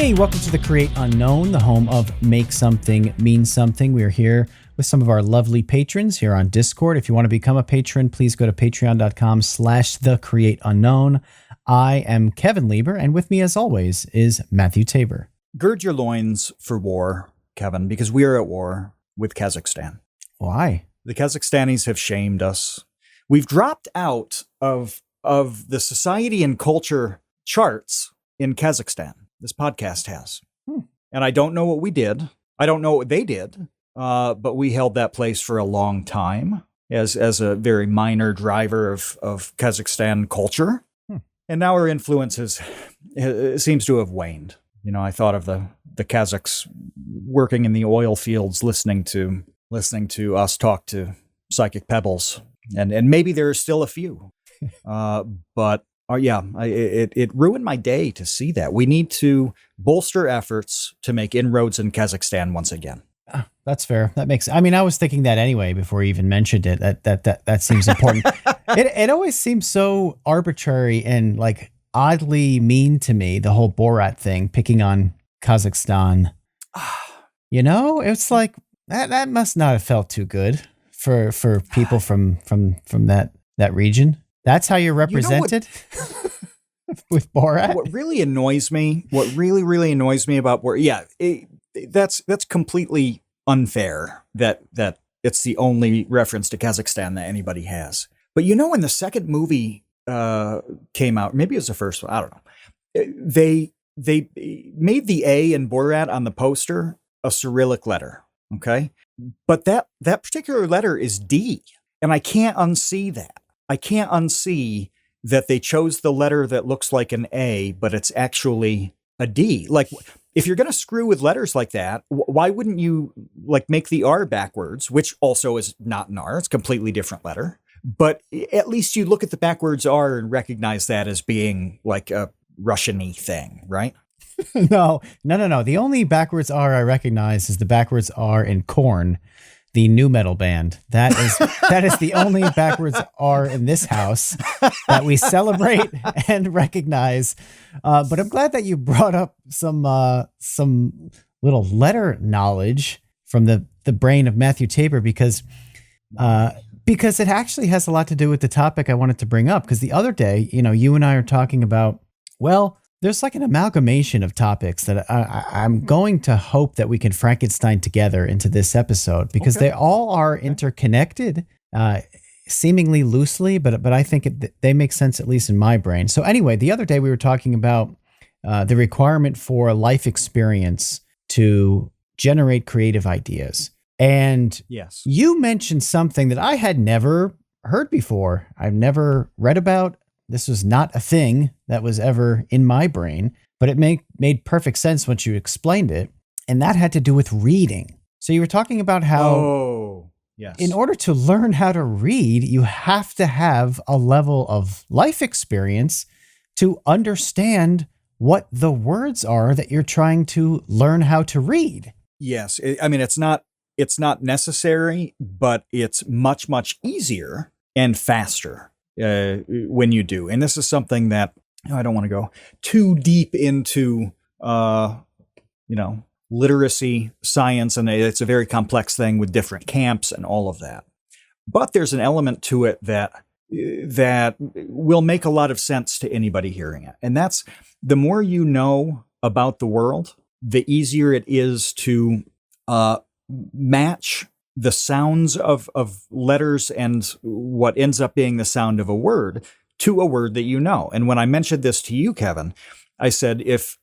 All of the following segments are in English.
Hey, welcome to the Create Unknown, the home of Make Something Mean Something. We are here with some of our lovely patrons here on Discord. If you want to become a patron, please go to patreon.com/thecreateunknown. I am Kevin Lieber, and with me as always is Matthew Tabor. Gird your loins for war, Kevin, because we are at war with Kazakhstan. Why? The Kazakhstanis have shamed us. We've dropped out of the society and culture charts in Kazakhstan. This podcast has. And I don't know what we did. I don't know what they did. But we held that place for a long time as a very minor driver of Kazakhstan culture. And now our influence seems to have waned. You know, I thought of the Kazakhs working in the oil fields, listening to us talk to psychic pebbles. And maybe there are still a few. But it ruined my day to see that. We need to bolster efforts to make inroads in Kazakhstan once again. That's fair. That makes. I mean, I was thinking that anyway before you even mentioned it. That seems important. It always seems so arbitrary and like oddly mean to me. The whole Borat thing, picking on Kazakhstan. You know, it's like that must not have felt too good for people from that region. That's how you're represented with Borat. What really annoys me, what really annoys me about Borat, that's completely unfair that it's the only reference to Kazakhstan that anybody has. But you know, when the second movie came out, maybe it was the first one, I don't know. They made the A in Borat on the poster a Cyrillic letter, okay? But that particular letter is D, and I can't unsee that. I can't unsee that they chose the letter that looks like an A, but it's actually a D. Like, if you're going to screw with letters like that, why wouldn't you like make the R backwards, which also is not an R. It's a completely different letter. But at least you look at the backwards R and recognize that as being like a Russian-y thing, right? No. The only backwards R I recognize is the backwards R in Korn, the new metal band. That is the only backwards R in this house that we celebrate and recognize. But I'm glad that you brought up some little letter knowledge from the brain of Matthew Tabor because it actually has a lot to do with the topic I wanted to bring up. Because the other day, you know, you and I are talking about, well, there's like an amalgamation of topics that I'm going to hope that we can Frankenstein together into this episode because they all are interconnected, seemingly loosely, but I think they make sense, at least in my brain. So anyway, the other day we were talking about the requirement for a life experience to generate creative ideas. And yes, you mentioned something that I had never heard before. I've never read about. This was not a thing that was ever in my brain, but it made perfect sense once you explained it. And that had to do with reading. So you were talking about how in order to learn how to read, you have to have a level of life experience to understand what the words are that you're trying to learn how to read. Yes. I mean, it's not necessary, but it's much easier and faster. When you do. And this is something that I don't want to go too deep into, literacy science. And it's a very complex thing with different camps and all of that. But there's an element to it that will make a lot of sense to anybody hearing it. And that's the more you know about the world, the easier it is to match the sounds of letters and what ends up being the sound of a word to a word that you know. And when I mentioned this to you, Kevin, I said, if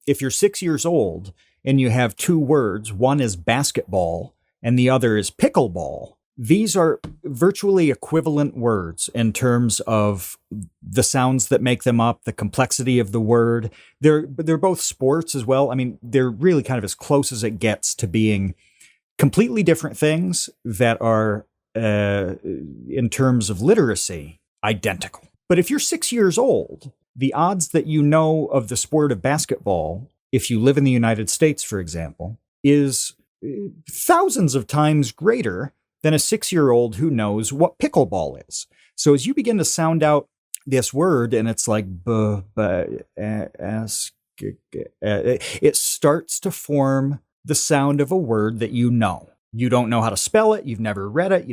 you're 6 years old and you have two words, one is basketball and the other is pickleball, these are virtually equivalent words in terms of the sounds that make them up, the complexity of the word. They're both sports as well. I mean, they're really kind of as close as it gets to being completely different things that are, in terms of literacy, identical. But if you're 6 years old, the odds that you know of the sport of basketball, if you live in the United States, for example, is thousands of times greater than a 6-year-old who knows what pickleball is. So as you begin to sound out this word, and it's like it starts to form the sound of a word that you know. You don't know how to spell it. You've never read it.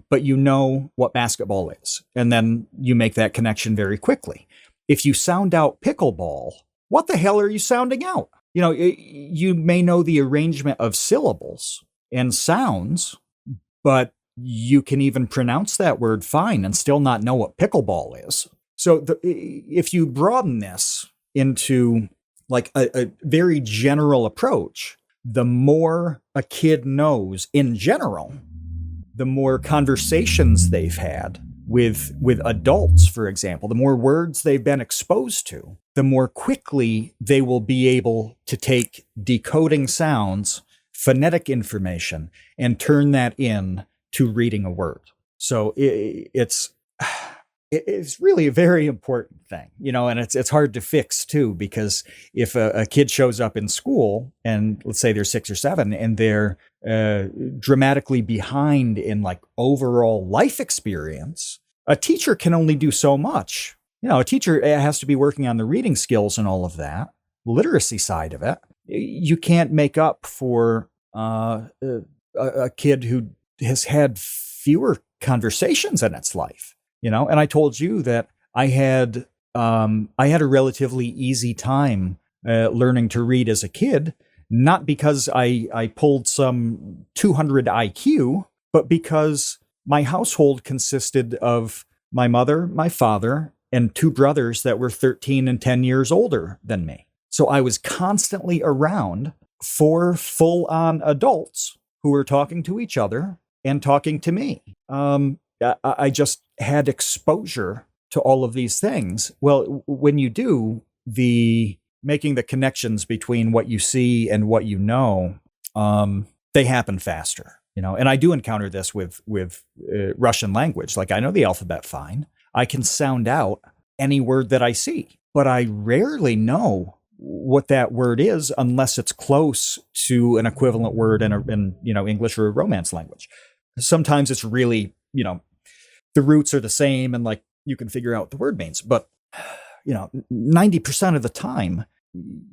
But you know what basketball is. And then you make that connection very quickly. If you sound out pickleball, what the hell are you sounding out? You may know the arrangement of syllables and sounds, but you can even pronounce that word fine and still not know what pickleball is. So if you broaden this into like a very general approach, the more a kid knows in general, the more conversations they've had with adults, for example, the more words they've been exposed to, the more quickly they will be able to take decoding sounds, phonetic information, and turn that in to reading a word. So it's really a very important thing, and it's hard to fix too, because if a kid shows up in school and let's say they're 6 or 7 and they're dramatically behind in like overall life experience, a teacher can only do so much. A teacher has to be working on the reading skills and all of that, literacy side of it. You can't make up for a kid who has had fewer conversations in its life. And I told you that I had a relatively easy time learning to read as a kid, not because I pulled some 200 IQ, but because my household consisted of my mother, my father, and 2 brothers that were 13 and 10 years older than me. So I was constantly around 4 full-on adults who were talking to each other and talking to me. I just had exposure to all of these things. Well, when you do, making the connections between what you see and what you know, they happen faster. And I do encounter this with Russian language. Like I know the alphabet fine. I can sound out any word that I see, but I rarely know what that word is unless it's close to an equivalent word in English or a Romance language. Sometimes it's really, the roots are the same and like you can figure out what the word means. But, 90% of the time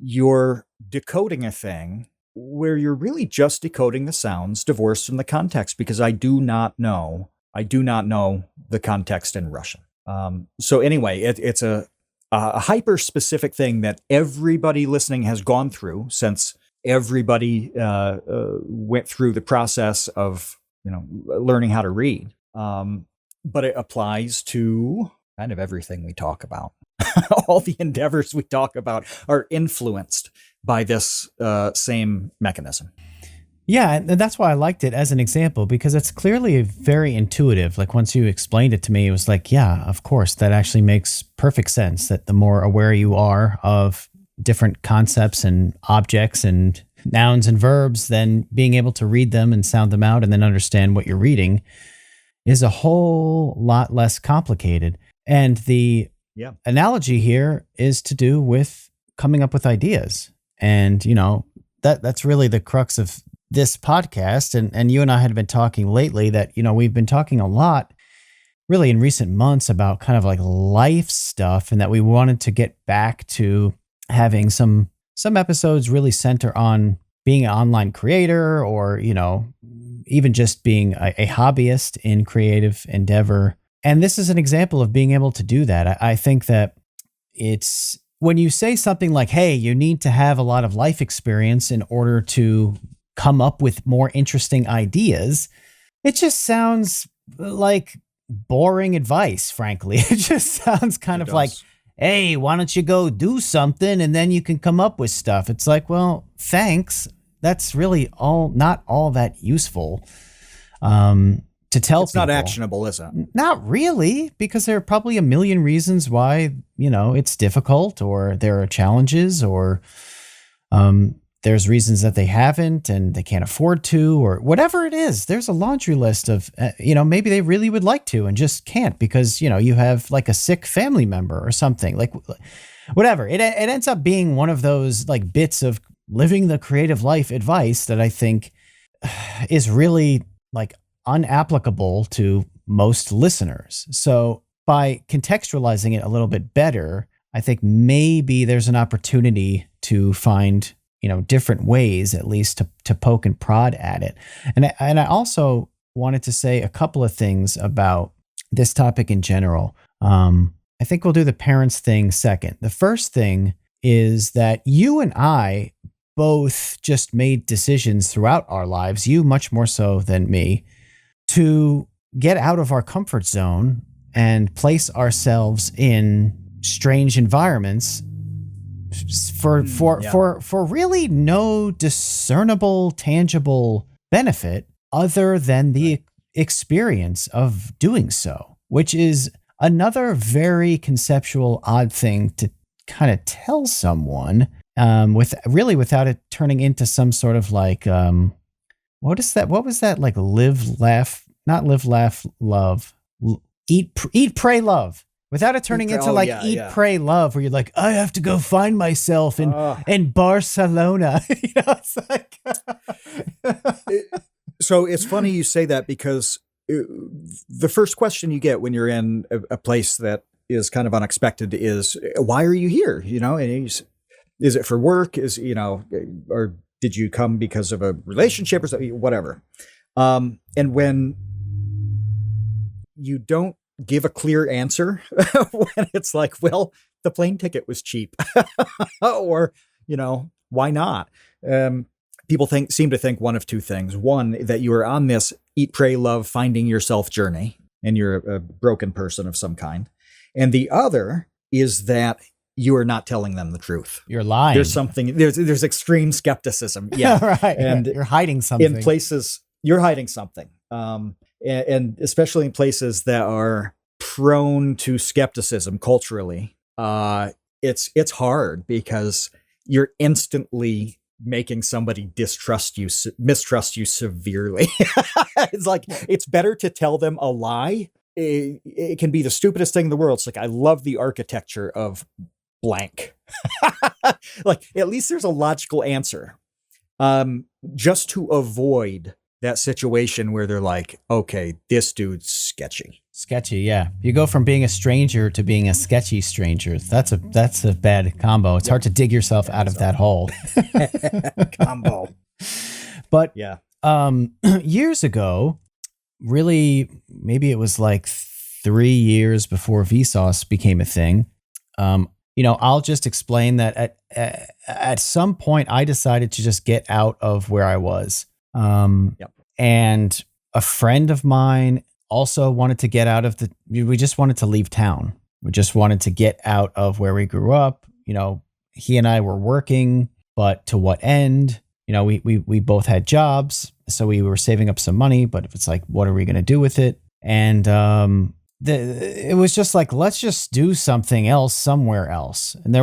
you're decoding a thing where you're really just decoding the sounds divorced from the context, because I do not know the context in Russian. So anyway, it's a hyper specific thing that everybody listening has gone through, since everybody went through the process of learning how to read. But it applies to kind of everything we talk about. All the endeavors we talk about are influenced by this same mechanism. Yeah, and that's why I liked it as an example, because it's clearly very intuitive. Like once you explained it to me, it was like, yeah, of course, that actually makes perfect sense, that the more aware you are of different concepts and objects and nouns and verbs, then being able to read them and sound them out and then understand what you're reading is a whole lot less complicated. And the analogy here is to do with coming up with ideas. And, that's really the crux of this podcast. And you and I had been talking lately that, we've been talking a lot really in recent months about kind of like life stuff, and that we wanted to get back to having some episodes really center on being an online creator, or, even just being a hobbyist in creative endeavor. And this is an example of being able to do that. I think that it's when you say something like, hey, you need to have a lot of life experience in order to come up with more interesting ideas, it just sounds like boring advice, frankly. It just sounds kind of like, hey, why don't you go do something and then you can come up with stuff? It's like, well, thanks. That's really not all that useful to tell it's people. Not actionable, is it? Not really, because there are probably a million reasons why, it's difficult, or there are challenges, or there's reasons that they haven't and they can't afford to, or whatever it is. There's a laundry list of, maybe they really would like to and just can't because, you have like a sick family member or something, like whatever. It ends up being one of those like bits of living the creative life advice that I think is really like unapplicable to most listeners. So by contextualizing it a little bit better, I think maybe there's an opportunity to find, different ways at least to poke and prod at it. And I also wanted to say a couple of things about this topic in general. I think we'll do the parents thing second. The first thing is that you and I both just made decisions throughout our lives, you much more so than me, to get out of our comfort zone and place ourselves in strange environments for really no discernible, tangible benefit other than the experience of doing so, which is another very conceptual, odd thing to kind of tell someone, without it turning into some sort of like, what was that? Like not live, laugh, love, eat, pray, love. Without it turning into eat, pray, love, where you're like, I have to go find myself in Barcelona. It's like. So it's funny you say that, because the first question you get when you're in a place that is kind of unexpected is, why are you here? And is it for work? Or did you come because of a relationship or something, whatever? And when you don't give a clear answer, when it's like, well, the plane ticket was cheap, or, why not? People seem to think one of two things. One, that you are on this eat, pray, love, finding yourself journey, and you're a broken person of some kind. And the other is that you are not telling them the truth. You're lying. There's extreme skepticism. Yeah. Right. And you're hiding something. In places, you're hiding something. And especially in places that are prone to skepticism culturally, it's hard, because you're instantly making somebody mistrust you severely. It's like, it's better to tell them a lie. It can be the stupidest thing in the world. It's like, I love the architecture of blank. Like, at least there's a logical answer. Just to avoid that situation where they're like, okay, this dude's sketchy. Sketchy, yeah. You go from being a stranger to being a sketchy stranger. That's a bad combo. It's hard to dig yourself out of that hole. Combo. But years ago, really, maybe it was like 3 years before Vsauce became a thing. I'll just explain that at some point I decided to just get out of where I was. And a friend of mine also wanted to get out of we just wanted to leave town. We just wanted to get out of where we grew up. He and I were working, but to what end? We both had jobs, so we were saving up some money, but it's like, what are we going to do with it? And it was just like, let's just do something else somewhere else. And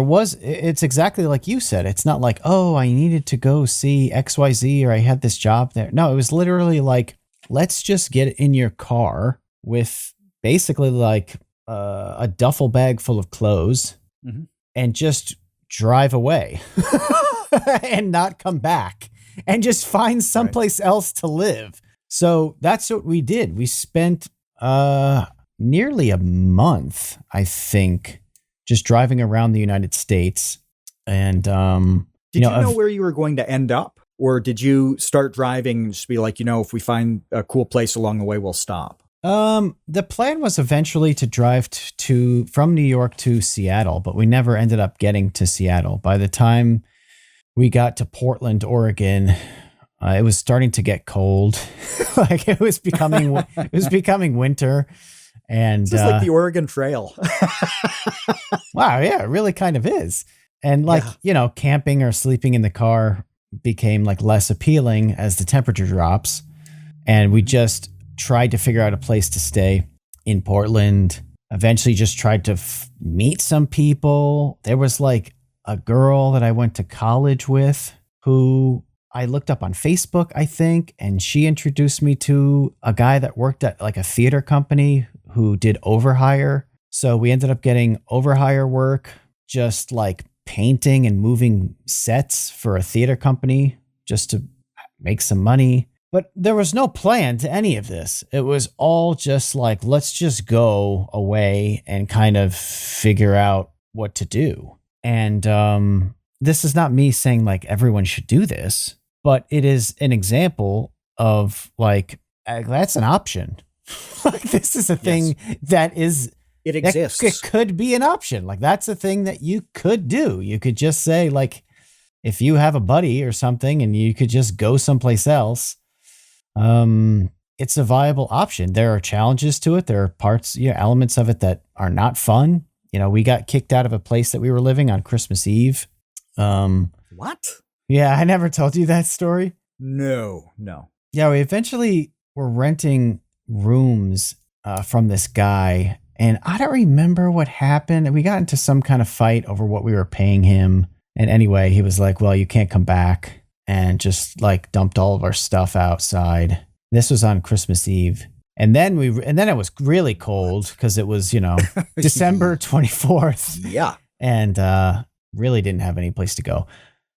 it's exactly like you said. It's not like, oh, I needed to go see XYZ or I had this job there. No, it was literally like, let's just get in your car with basically like a duffel bag full of clothes and just drive away and not come back and just find someplace else to live. So that's what we did. We spent nearly a month, I think, just driving around the United States. And did you know where you were going to end up? Or did you start driving and just be like, if we find a cool place along the way, we'll stop? The plan was eventually to drive from New York to Seattle, but we never ended up getting to Seattle. By the time we got to Portland, Oregon, it was starting to get cold. Like it was becoming winter. And it's like the Oregon Trail. Wow, yeah, it really kind of is. And camping or sleeping in the car became like less appealing as the temperature drops. And we just tried to figure out a place to stay in Portland. Eventually just tried to meet some people. There was like a girl that I went to college with who I looked up on Facebook, I think, and she introduced me to a guy that worked at like a theater company who did overhire. So we ended up getting overhire work, just like painting and moving sets for a theater company just to make some money. But there was no plan to any of this. It was all just like, let's just go away and kind of figure out what to do. And this is not me saying like everyone should do this, but it is an example of like, that's an option. Like this is a thing that is, It exists. it could be an option. Like that's a thing that you could do. You could just say like, if you have a buddy or something and you could just go someplace else, it's a viable option. There are challenges to it. There are parts, elements of it that are not fun. We got kicked out of a place that we were living on Christmas Eve. What? Yeah, I never told you that story. No. Yeah, we eventually were renting rooms from this guy, and I don't remember what happened. We got into some kind of fight over what we were paying him. And anyway, he was like, well, you can't come back, and just like dumped all of our stuff outside. This was on Christmas Eve. And then it was really cold because it was, December 24th. Yeah. And really didn't have any place to go.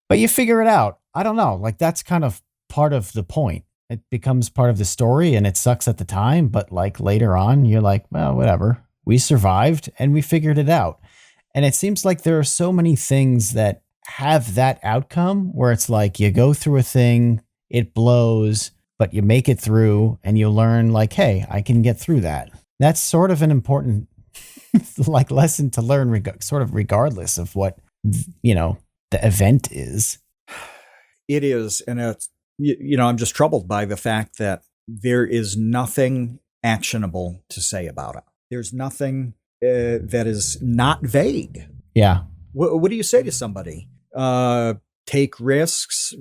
But you figure it out. I don't know. Like that's kind of part of the point. It becomes part of the story, and it sucks at the time. But like later on, you're like, well, whatever. We survived and we figured it out. And it seems like there are so many things that have that outcome where it's like you go through a thing, it blows, but you make it through and you learn like, hey, I can get through that. That's sort of an important like lesson to learn sort of regardless of what, the event is. It is. And it's, I'm just troubled by the fact that there is nothing actionable to say about it. There's nothing that is not vague. Yeah. What do you say to somebody? Take risks,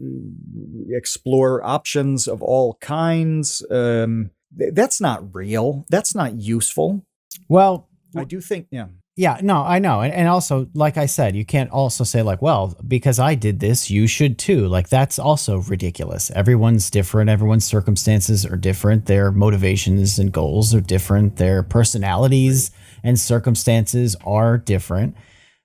explore options of all kinds. That's not real. That's not useful. Well, I do think, Yeah, no, I know. And also, like I said, you can't also say like, well, because I did this, you should too. Like that's also ridiculous. Everyone's different. Everyone's circumstances are different. Their motivations and goals are different. Their personalities and circumstances are different.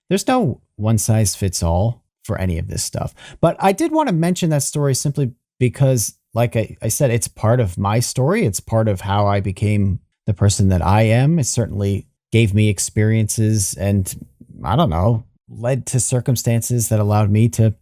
There's no one size fits all for any of this stuff. But I did want to mention that story simply because, like I said, it's part of my story. It's part of how I became the person that I am. It certainly gave me experiences and, I don't know, led to circumstances that allowed me to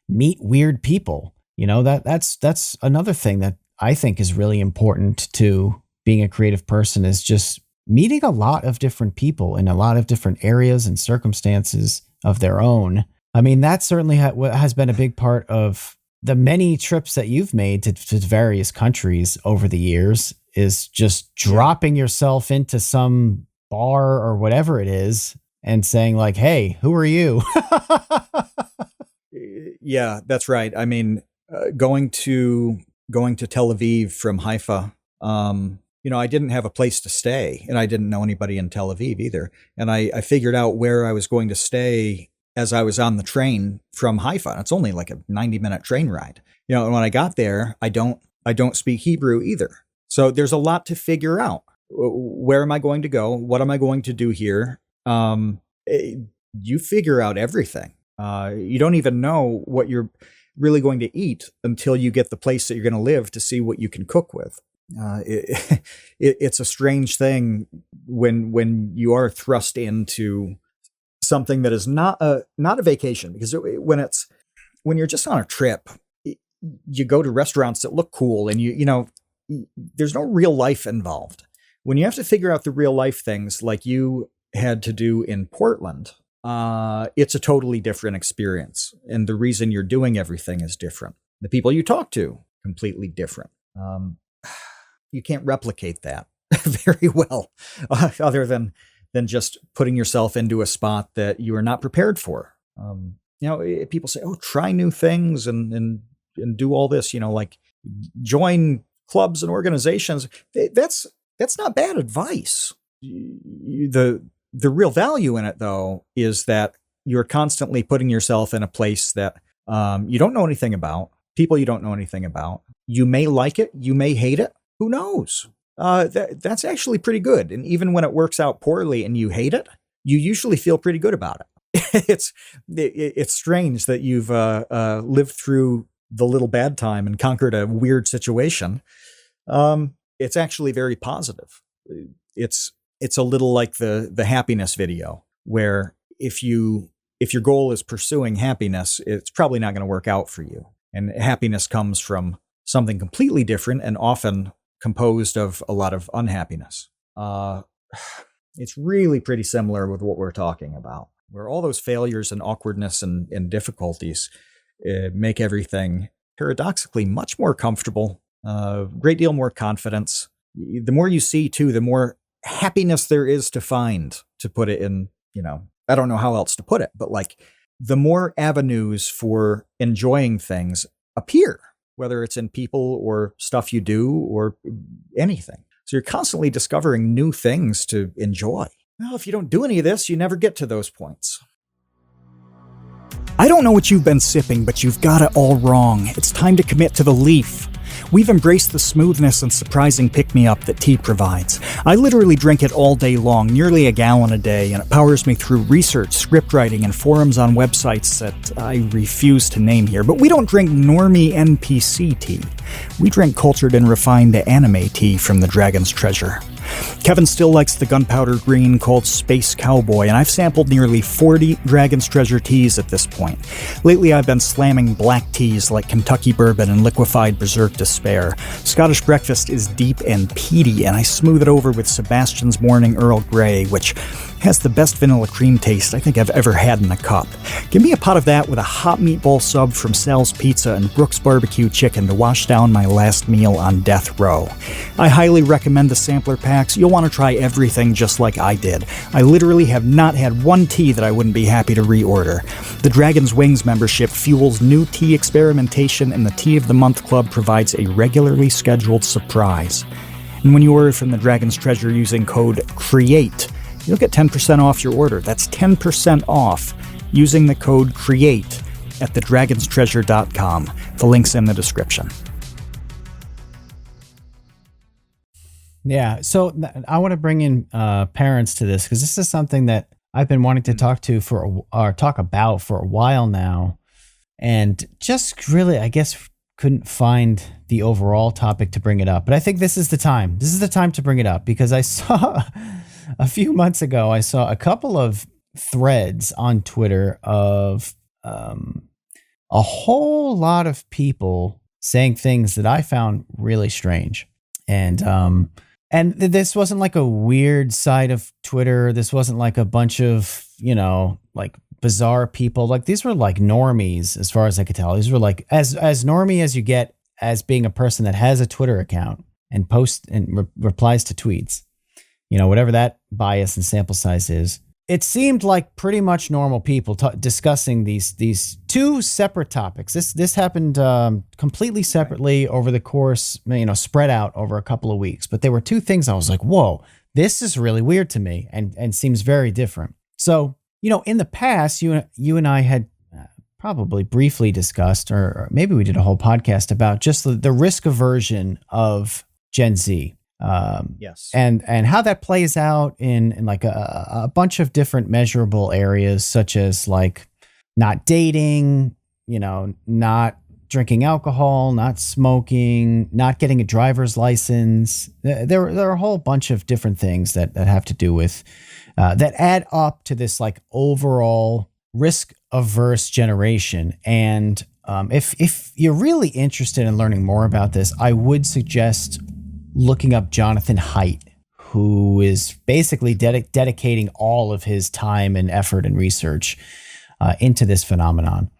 meet weird people. That's another thing that I think is really important to being a creative person, is just meeting a lot of different people in a lot of different areas and circumstances of their own. I mean, that certainly has been a big part of the many trips that you've made to various countries over the years, is just dropping yourself into some bar or whatever it is and saying like, hey, who are you? Yeah, that's right. I mean, going to Tel Aviv from Haifa, I didn't have a place to stay, and I didn't know anybody in Tel Aviv either. And I figured out where I was going to stay as I was on the train from Haifa. It's only like a 90-minute train ride. And when I got there, I don't speak Hebrew either. So there's a lot to figure out. Where am I going to go? What am I going to do here? You figure out everything. You don't even know what you're really going to eat until you get the place that you're going to live to see what you can cook with. It's a strange thing when you are thrust into something that is not a vacation, because when you're just on a trip, you go to restaurants that look cool, and there's no real life involved. When you have to figure out the real life things like you had to do in Portland, it's a totally different experience. And the reason you're doing everything is different. The people you talk to, completely different. You can't replicate that very well, other than just putting yourself into a spot that you are not prepared for. People say, oh, try new things and do all this, like join clubs and organizations. That's not bad advice. The real value in it, though, is that you're constantly putting yourself in a place that you don't know anything about, people you don't know anything about. You may like it, you may hate it. Who knows? That's actually pretty good. And even when it works out poorly and you hate it, you usually feel pretty good about it. It's strange that you've lived through the little bad time and conquered a weird situation. It's actually very positive. It's a little like the happiness video, where if you if your goal is pursuing happiness, it's probably not going to work out for you. And happiness comes from something completely different and often composed of a lot of unhappiness. It's really pretty similar with what we're talking about, where all those failures and awkwardness and difficulties make everything paradoxically much more comfortable, a great deal more confidence. The more you see, too, the more happiness there is to find, to put it in, I don't know how else to put it, but like the more avenues for enjoying things appear, whether it's in people or stuff you do or anything. So you're constantly discovering new things to enjoy. Well, if you don't do any of this, you never get to those points. I don't know what you've been sipping, but you've got it all wrong. It's time to commit to the Leaf. We've embraced the smoothness and surprising pick-me-up that tea provides. I literally drink it all day long, nearly a gallon a day, and it powers me through research, script writing, and forums on websites that I refuse to name here. But we don't drink normie NPC tea. We drink cultured and refined anime tea from the Dragon's Treasure. Kevin still likes the gunpowder green called Space Cowboy, and I've sampled nearly 40 Dragon's Treasure teas at this point. Lately, I've been slamming black teas like Kentucky Bourbon and Liquefied Berserk Despair. Scottish Breakfast is deep and peaty, and I smooth it over with Sebastian's Morning Earl Grey, which has the best vanilla cream taste I think I've ever had in a cup. Give me a pot of that with a hot meatball sub from Sal's Pizza and Brooks Barbecue Chicken to wash down my last meal on death row. I highly recommend the sampler packs. You'll want to try everything just like I did. I literally have not had one tea that I wouldn't be happy to reorder. The Dragon's Wings membership fuels new tea experimentation, and the Tea of the Month Club provides a regularly scheduled surprise. And when you order from the Dragon's Treasure using code CREATE, you'll get 10% off your order. That's 10% off using the code CREATE at thedragonstreasure.com. The link's in the description. Yeah, so I want to bring in parents to this because this is something that I've been wanting to talk about for a while now, and just really, I guess, couldn't find the overall topic to bring it up. But I think this is the time. This is the time to bring it up because I saw a few months ago, I saw a couple of threads on Twitter of a whole lot of people saying things that I found really strange, and this wasn't like a weird side of Twitter. This wasn't like a bunch of, like bizarre people. Like these were like normies as far as I could tell. These were like as normie as you get as being a person that has a Twitter account and posts and replies to tweets, whatever that bias and sample size is. It seemed like pretty much normal people discussing these two separate topics. This happened completely separately over the course, spread out over a couple of weeks. But there were two things I was like, whoa, this is really weird to me and seems very different. So, in the past, you and I had probably briefly discussed, or maybe we did a whole podcast about just the risk aversion of Gen Z. Yes. And how that plays out in like a bunch of different measurable areas, such as like not dating, not drinking alcohol, not smoking, not getting a driver's license. There are a whole bunch of different things that have to do with that add up to this like overall risk averse generation. And if you're really interested in learning more about this, I would suggest looking up Jonathan Haidt, who is basically dedicating all of his time and effort and research into this phenomenon.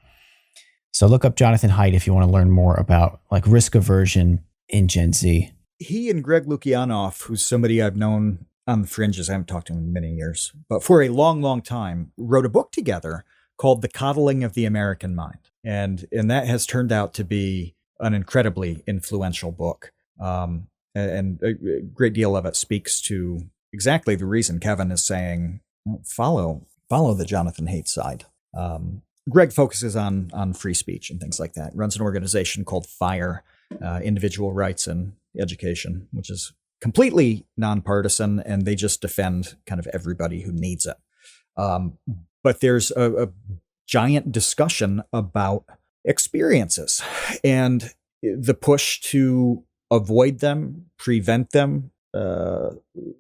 So look up Jonathan Haidt if you want to learn more about like risk aversion in Gen Z. He and Greg Lukianoff, who's somebody I've known on the fringes, I haven't talked to him in many years, but for a long, long time, wrote a book together called The Coddling of the American Mind. And that has turned out to be an incredibly influential book. And a great deal of it speaks to exactly the reason Kevin is saying, follow the Jonathan Haidt side. Greg focuses on free speech and things like that. Runs an organization called FIRE, Individual Rights and Education, which is completely nonpartisan, and they just defend kind of everybody who needs it. But there's a giant discussion about experiences and the push to avoid them, prevent them,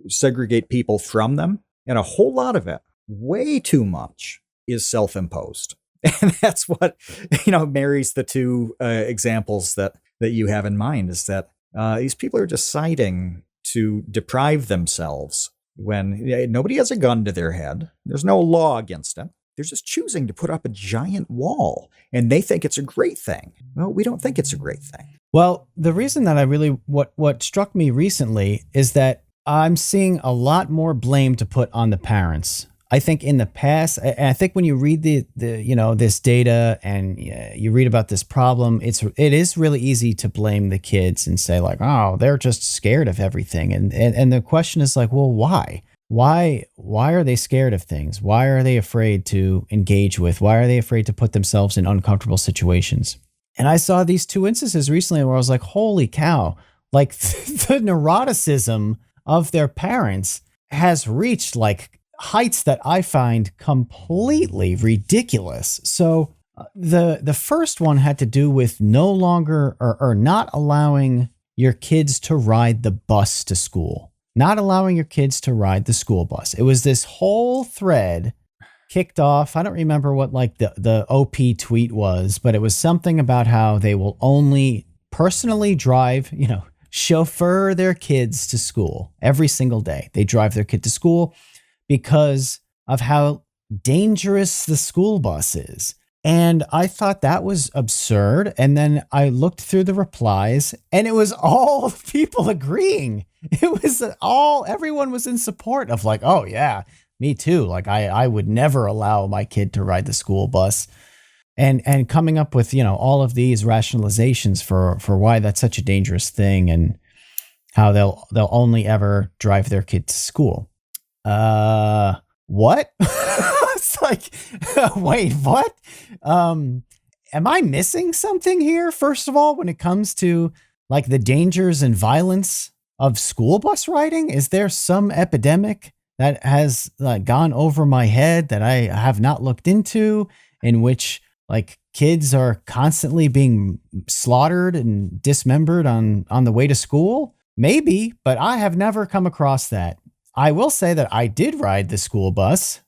segregate people from them. And a whole lot of it, way too much, is self-imposed. And that's what, marries the two examples that you have in mind, is that these people are deciding to deprive themselves when nobody has a gun to their head. There's no law against it. They're just choosing to put up a giant wall, and they think it's a great thing. Well, we don't think it's a great thing. Well, the reason that I really, what struck me recently is that I'm seeing a lot more blame to put on the parents. I think in the past, and I think when you read the this data and you read about this problem, it is really easy to blame the kids and say like, oh, they're just scared of everything. And the question is like, well, why? Why are they scared of things? Why are they afraid to engage with? Why are they afraid to put themselves in uncomfortable situations? And I saw these two instances recently where I was like, holy cow, like the neuroticism of their parents has reached like heights that I find completely ridiculous. So the first one had to do with no longer or not allowing your kids to ride the bus to school, not allowing your kids to ride the school bus. It was this whole thread kicked off. I don't remember what like the OP tweet was, but it was something about how they will only personally drive, chauffeur their kids to school every single day. They drive their kid to school because of how dangerous the school bus is. And I thought that was absurd. And then I looked through the replies and it was all people agreeing. It was everyone was in support of like, oh yeah, me too. Like I would never allow my kid to ride the school bus. And coming up with, all of these rationalizations for why that's such a dangerous thing and how they'll only ever drive their kid to school. What? It's like, wait, what? Am I missing something here? First of all, when it comes to like the dangers and violence of school bus riding, is there some epidemic that has gone over my head that I have not looked into, in which like kids are constantly being slaughtered and dismembered on the way to school? Maybe, but I have never come across that. I will say that I did ride the school bus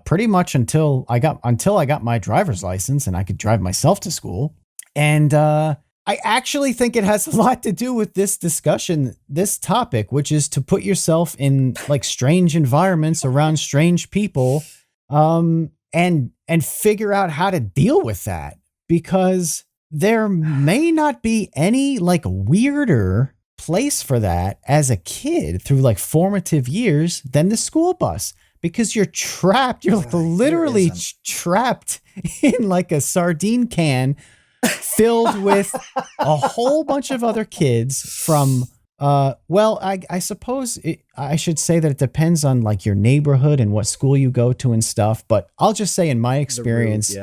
pretty much until I got my driver's license and I could drive myself to school. And I actually think it has a lot to do with this discussion, this topic, which is to put yourself in like strange environments around strange people, and figure out how to deal with that, because there may not be any like weirder place for that as a kid through like formative years than the school bus, because you're trapped. You're like literally trapped in like a sardine can filled with a whole bunch of other kids from, I suppose I should say that it depends on like your neighborhood and what school you go to and stuff. But I'll just say in my experience,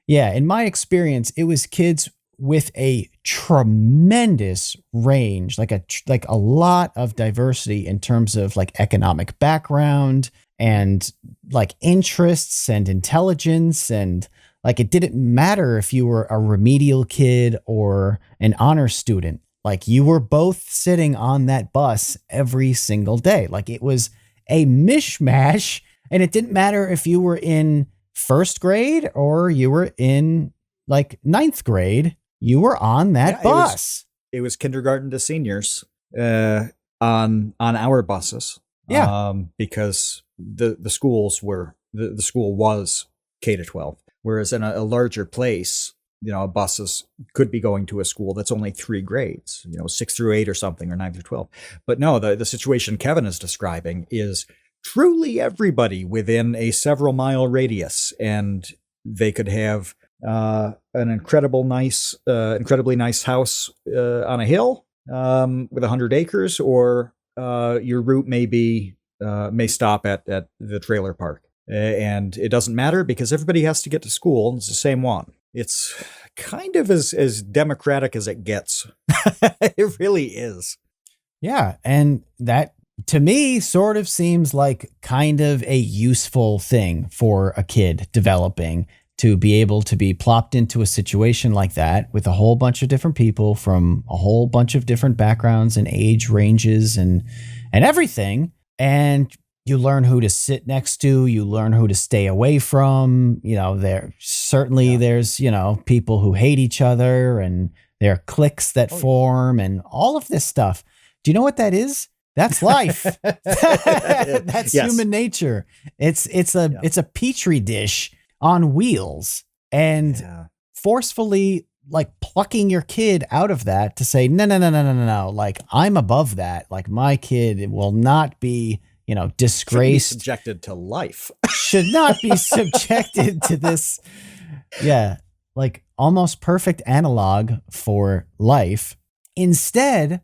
in my experience, it was kids with a tremendous range, like a lot of diversity in terms of like economic background and like interests and intelligence. And like, it didn't matter if you were a remedial kid or an honor student, like you were both sitting on that bus every single day. Like it was a mishmash, and it didn't matter if you were in first grade or you were in like ninth grade. You were on that bus. It was kindergarten to seniors on our buses. Yeah. Because the schools were the school was K-12, whereas in a larger place, buses could be going to a school that's only 3 grades, 6 through 8 or something, or 9 through 12. But no, the situation Kevin is describing is truly everybody within a several mile radius, and they could have an incredibly nice house on a hill with 100 acres, or your route may stop at the trailer park, and it doesn't matter because everybody has to get to school, and it's the same one. It's kind of as democratic as it gets. It really is. Yeah, and that to me sort of seems like kind of a useful thing for a kid developing, to be able to be plopped into a situation like that with a whole bunch of different people from a whole bunch of different backgrounds and age ranges and everything, and You learn who to sit next to, you learn who to stay away from. There's, people who hate each other, and there are cliques that form and all of this stuff. Do you know what that is? That's life. That's human nature. It's a petri dish on wheels, and forcefully like plucking your kid out of that to say, no. Like, I'm above that. Like, my kid will not be, disgraced. Should be subjected to life. Should not be subjected to this. Yeah. Like, almost perfect analog for life. Instead,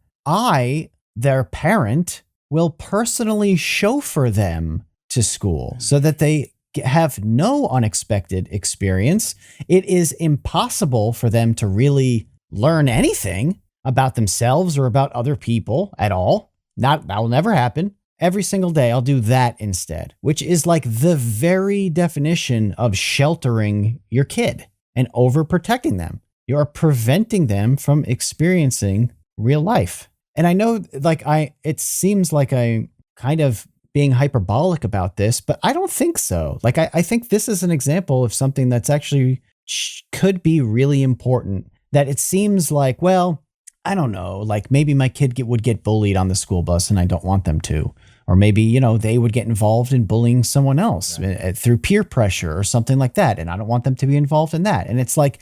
their parent, will personally chauffeur them to school so that they have no unexpected experience. It is impossible for them to really learn anything about themselves or about other people at all. That will never happen. Every single day I'll do that instead, which is like the very definition of sheltering your kid and overprotecting them. You are preventing them from experiencing real life. And I know, it seems like I'm kind of being hyperbolic about this, but I don't think so. Like, I think this is an example of something that's actually could be really important. That it seems like, well, I don't know, like maybe my kid would get bullied on the school bus and I don't want them to. Or maybe, they would get involved in bullying someone else through peer pressure or something like that. And I don't want them to be involved in that. And it's like,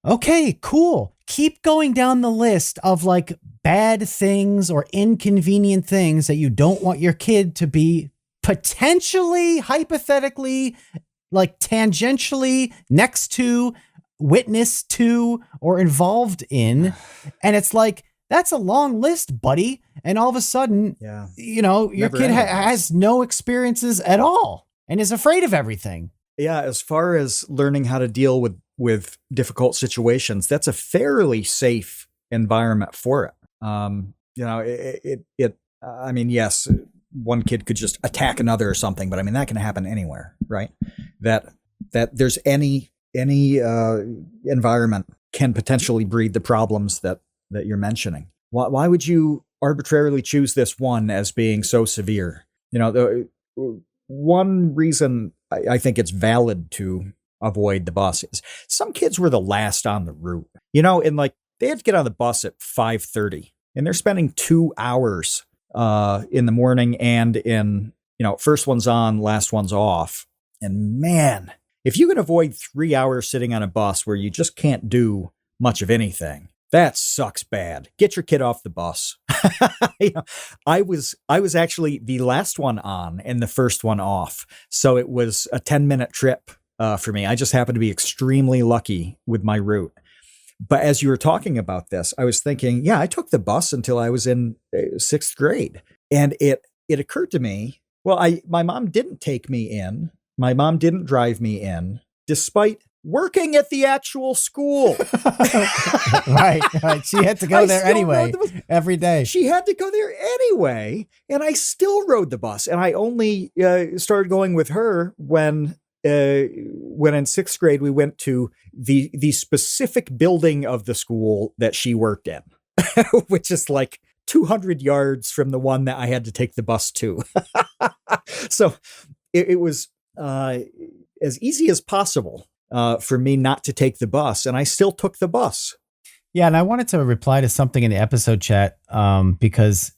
okay, cool. Keep going down the list of like bad things or inconvenient things that you don't want your kid to be potentially, hypothetically, like tangentially next to, witness to, or involved in. And it's like, that's a long list, buddy. And all of a sudden, your kid has no experiences at all and is afraid of everything. Yeah, as far as learning how to deal with difficult situations, that's a fairly safe environment for it. Yes, one kid could just attack another or something, but I mean, that can happen anywhere, right? That there's any environment can potentially breed the problems that you're mentioning. Why would you arbitrarily choose this one as being so severe? The one reason I think it's valid to avoid the bus is some kids were the last on the route, and like they had to get on the bus at 5:30 and they're spending 2 hours in the morning and in, first one's on, last one's off. And man, if you can avoid 3 hours sitting on a bus where you just can't do much of anything, that sucks bad. Get your kid off the bus. I was actually the last one on and the first one off. So it was a 10-minute trip for me. I just happened to be extremely lucky with my route. But as you were talking about this, I was thinking, I took the bus until I was in 6th grade. And it occurred to me, my mom didn't take me in. My mom didn't drive me in, despite working at the actual school. Right. She had to go there anyway, every day. She had to go there anyway. And I still rode the bus. And I only started going with her when in 6th grade, we went to the specific building of the school that she worked in, which is like 200 yards from the one that I had to take the bus to. So it was as easy as possible for me not to take the bus, and I still took the bus. Yeah, and I wanted to reply to something in the episode chat because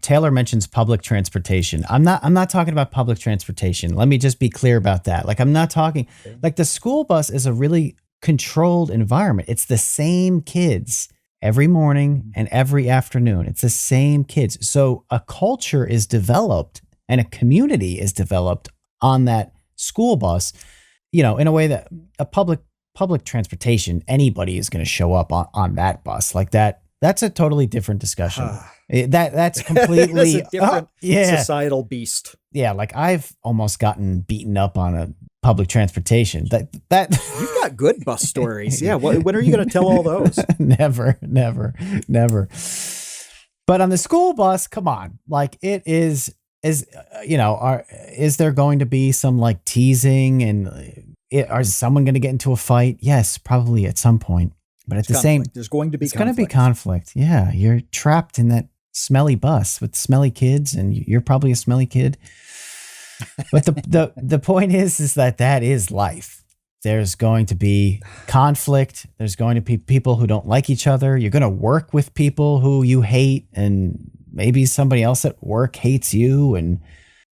Taylor mentions public transportation. I'm not talking about public transportation. Let me just be clear about that. Like, I'm not talking like the school bus is a really controlled environment. It's the same kids every morning and every afternoon. It's the same kids. So a culture is developed and a community is developed on that school bus, in a way that a public transportation, anybody is going to show up on that bus like that. That's a totally different discussion. That's completely that's a different societal beast. Yeah, like I've almost gotten beaten up on a public transportation. That You've got good bus stories. Yeah, when are you going to tell all those? Never. But on the school bus, come on, like it is there going to be some like teasing and is someone going to get into a fight? Yes, probably at some point. But at the same, there's going to be going to be conflict. Yeah, you're trapped in that smelly bus with smelly kids, and you're probably a smelly kid. But the point is that is life. There's going to be conflict. There's going to be people who don't like each other. You're going to work with people who you hate, and maybe somebody else at work hates you. And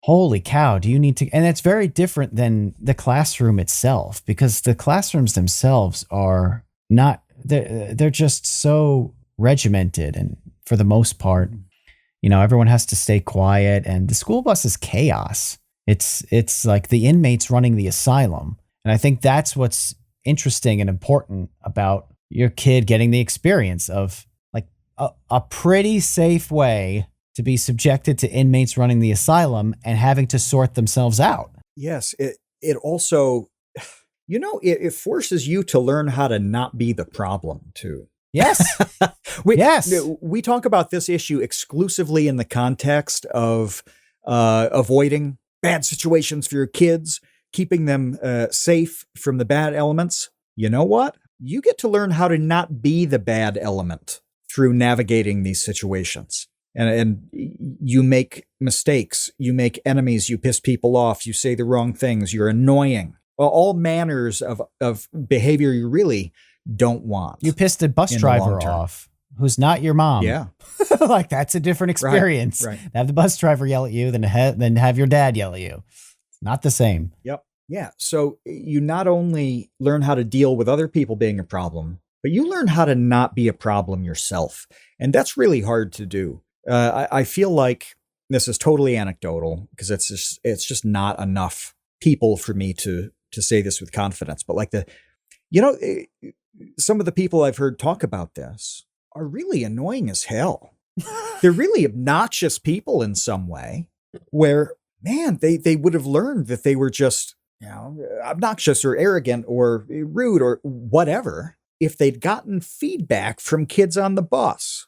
holy cow, do you need to? And it's very different than the classroom itself, because the classrooms themselves are not, they're just so regimented. And for the most part, everyone has to stay quiet, and the school bus is chaos. It's like the inmates running the asylum. And I think that's what's interesting and important about your kid getting the experience of like a pretty safe way to be subjected to inmates running the asylum and having to sort themselves out. Yes. It also, it forces you to learn how to not be the problem too. Yes. We talk about this issue exclusively in the context of avoiding bad situations for your kids, keeping them safe from the bad elements. You know what? You get to learn how to not be the bad element through navigating these situations. And you make mistakes, you make enemies, you piss people off, you say the wrong things, you're annoying. All manners of behavior you really don't want. You pissed a bus driver off who's not your mom. Yeah. Like, that's a different experience. Right. Have the bus driver yell at you than have your dad yell at you. It's not the same. Yep. Yeah. So you not only learn how to deal with other people being a problem, but you learn how to not be a problem yourself. And that's really hard to do. I feel like this is totally anecdotal, because it's just not enough people for me to say this with confidence. But like some of the people I've heard talk about this are really annoying as hell. They're really obnoxious people in some way, where, man, they would have learned that they were just, obnoxious or arrogant or rude or whatever if they'd gotten feedback from kids on the bus.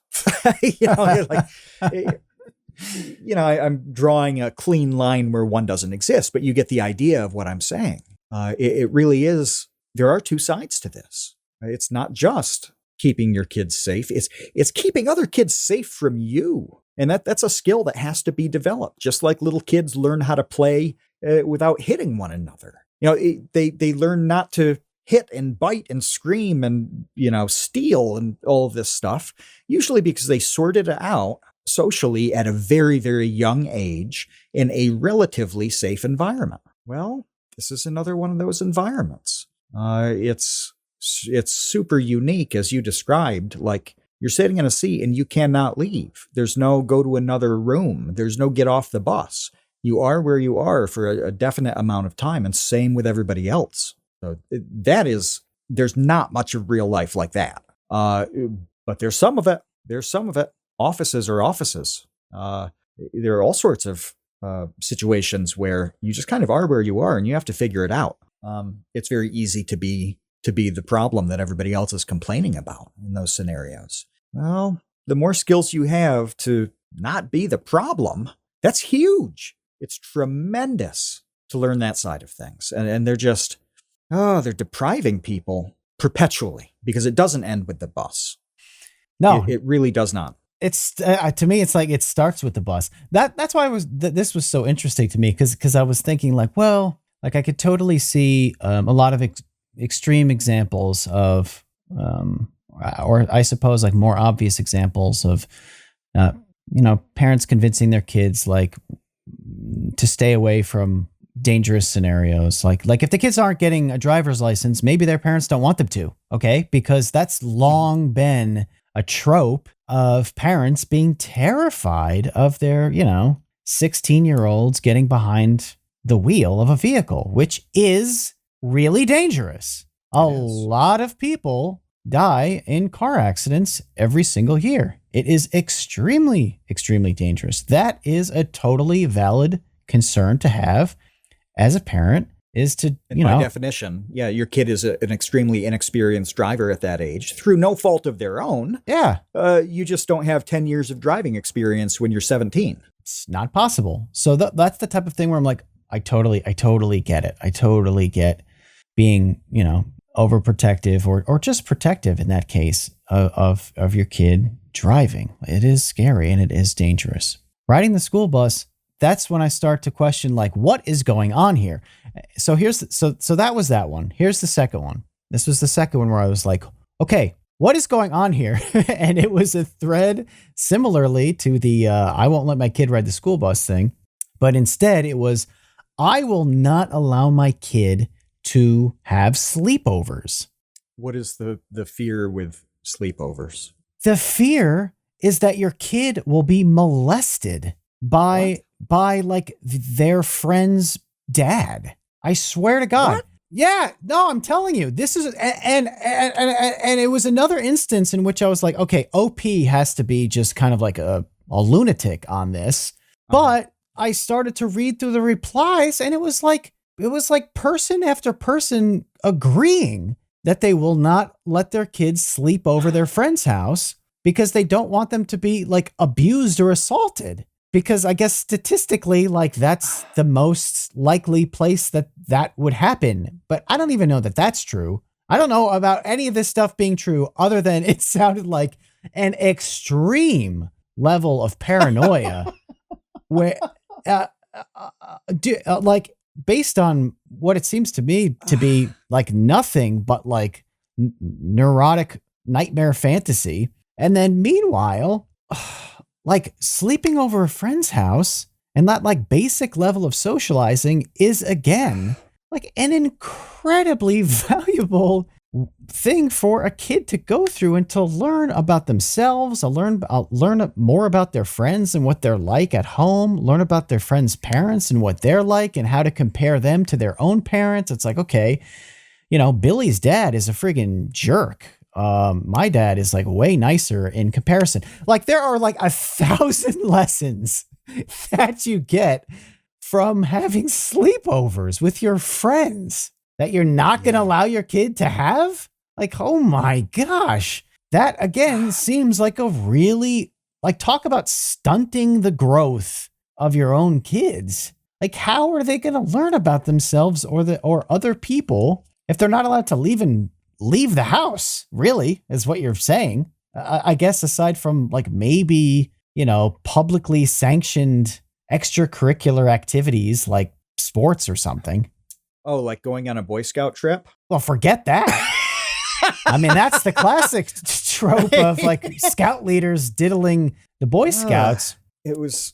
I'm drawing a clean line where one doesn't exist, but you get the idea of what I'm saying. It really is. There are two sides to this. It's not just keeping your kids safe. It's keeping other kids safe from you. And that's a skill that has to be developed, just like little kids learn how to play without hitting one another. They learn not to hit and bite and scream and, steal and all of this stuff, usually because they sorted it out socially at a very, very young age in a relatively safe environment. Well, this is another one of those environments. It's super unique, as you described. Like, you're sitting in a seat and you cannot leave. There's no go to another room. There's no get off the bus. You are where you are for a definite amount of time, and same with everybody else. So there's not much of real life like that. But there's some of it. Offices are offices. There are all sorts of situations where you just kind of are where you are and you have to figure it out. It's very easy to be the problem that everybody else is complaining about in those scenarios. Well, the more skills you have to not be the problem, that's huge. It's tremendous to learn that side of things. And they're just, they're depriving people perpetually, because it doesn't end with the bus. No, it really does not. It's to me, it's like it starts with the bus. That's why this was so interesting to me, because I was thinking like, well, like I could totally see a lot of extreme examples of, or I suppose like more obvious examples of, parents convincing their kids like to stay away from dangerous scenarios. Like if the kids aren't getting a driver's license, maybe their parents don't want them to. Okay, because that's long been a trope of parents being terrified of their, 16-year-olds getting behind the wheel of a vehicle, which is really dangerous. A lot of people die in car accidents every single year. It is extremely, extremely dangerous. That is a totally valid concern to have as a parent, is to, by definition, your kid is an extremely inexperienced driver at that age through no fault of their own. Yeah. You just don't have 10 years of driving experience when you're 17. It's not possible. So that's the type of thing where I'm like, I totally get it. I totally get being, overprotective or just protective in that case of your kid driving. It is scary and it is dangerous. Riding the school bus, that's when I start to question, like, what is going on here? So so that was that one. Here's the second one. This was the second one where I was like, okay, what is going on here? And it was a thread similarly to the I won't let my kid ride the school bus thing. But instead it was, I will not allow my kid to have sleepovers. What is the fear with sleepovers? The fear is that your kid will be molested by like their friend's dad. I swear to God. What? Yeah, no, I'm telling you, this is, and it was another instance in which I was like, okay, OP has to be just kind of like a lunatic on this. But I started to read through the replies, and it was like person after person agreeing that they will not let their kids sleep over their friend's house because they don't want them to be like abused or assaulted. Because I guess statistically, like, that's the most likely place that would happen. But I don't even know that that's true. I don't know about any of this stuff being true other than it sounded like an extreme level of paranoia where, like, based on what it seems to me to be like nothing but like neurotic nightmare fantasy. And then meanwhile, like sleeping over a friend's house and that like basic level of socializing is again like an incredibly valuable thing for a kid to go through and to learn about themselves, learn more about their friends and what they're like at home, learn about their friends' parents and what they're like and how to compare them to their own parents. It's like, okay, you know, Billy's dad is a friggin' jerk. My dad is like way nicer in comparison. Like there are like 1,000 lessons that you get from having sleepovers with your friends that you're not going to allow your kid to have. Like, oh my gosh, that again seems like a really, like, talk about stunting the growth of your own kids. Like, how are they going to learn about themselves or other people if they're not allowed to leave the house, really, is what you're saying. I guess aside from like maybe, you know, publicly sanctioned extracurricular activities like sports or something. Oh, like going on a Boy Scout trip? Well, forget that. I mean, that's the classic trope of like scout leaders diddling the Boy Scouts. It was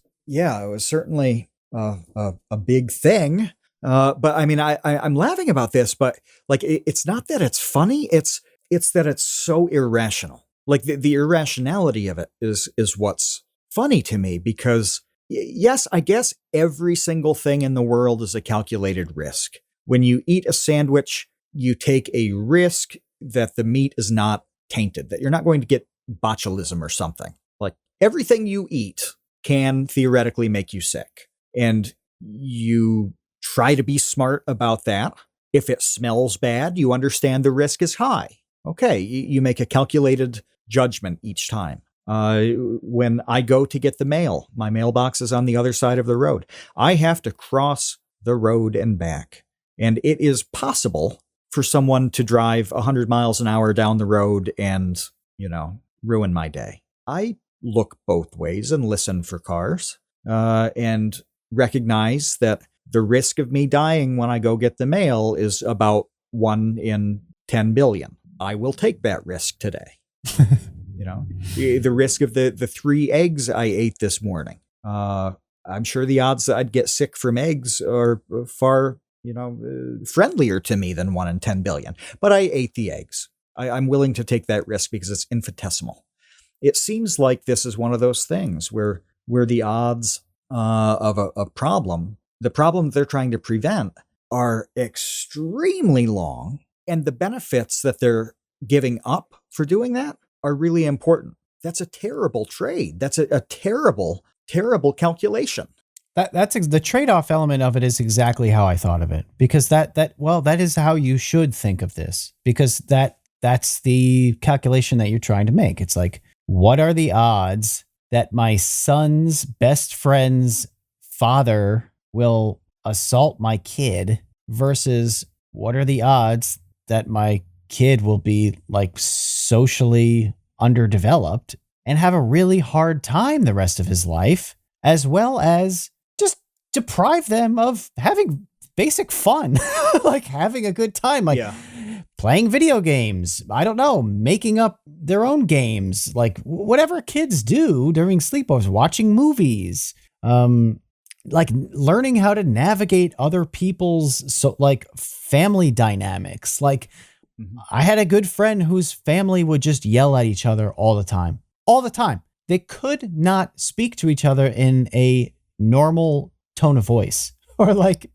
certainly a big thing. But I mean, I'm laughing about this, but like, it's not that it's funny. It's that it's so irrational. Like the irrationality of it is what's funny to me because yes, I guess every single thing in the world is a calculated risk. When you eat a sandwich, you take a risk that the meat is not tainted, that you're not going to get botulism or something. Like everything you eat can theoretically make you sick. And you try to be smart about that. If it smells bad, you understand the risk is high. Okay, you make a calculated judgment each time. When I go to get the mail, my mailbox is on the other side of the road. I have to cross the road and back. And it is possible for someone to drive 100 miles an hour down the road and, you know, ruin my day. I look both ways and listen for cars and recognize that the risk of me dying when I go get the mail is about 1 in 10 billion. I will take that risk today. You know, the risk of the 3 eggs I ate this morning. I'm sure the odds that I'd get sick from eggs are far, you know, friendlier to me than 1 in 10 billion. But I ate the eggs. I'm willing to take that risk because it's infinitesimal. It seems like this is one of those things where the odds of a problem, the problem they're trying to prevent, are extremely long, and the benefits that they're giving up for doing that are really important. That's a terrible trade. That's a terrible, terrible calculation. That's the trade-off element of it is exactly how I thought of it, because that is how you should think of this, because that's the calculation that you're trying to make. It's like, what are the odds that my son's best friend's father will assault my kid versus what are the odds that my kid will be like socially underdeveloped and have a really hard time the rest of his life, as well as just deprive them of having basic fun, like having a good time, like playing video games. I don't know, making up their own games, like whatever kids do during sleepovers, watching movies, like learning how to navigate other people's like family dynamics. Like I had a good friend whose family would just yell at each other all the time. All the time. They could not speak to each other in a normal tone of voice or like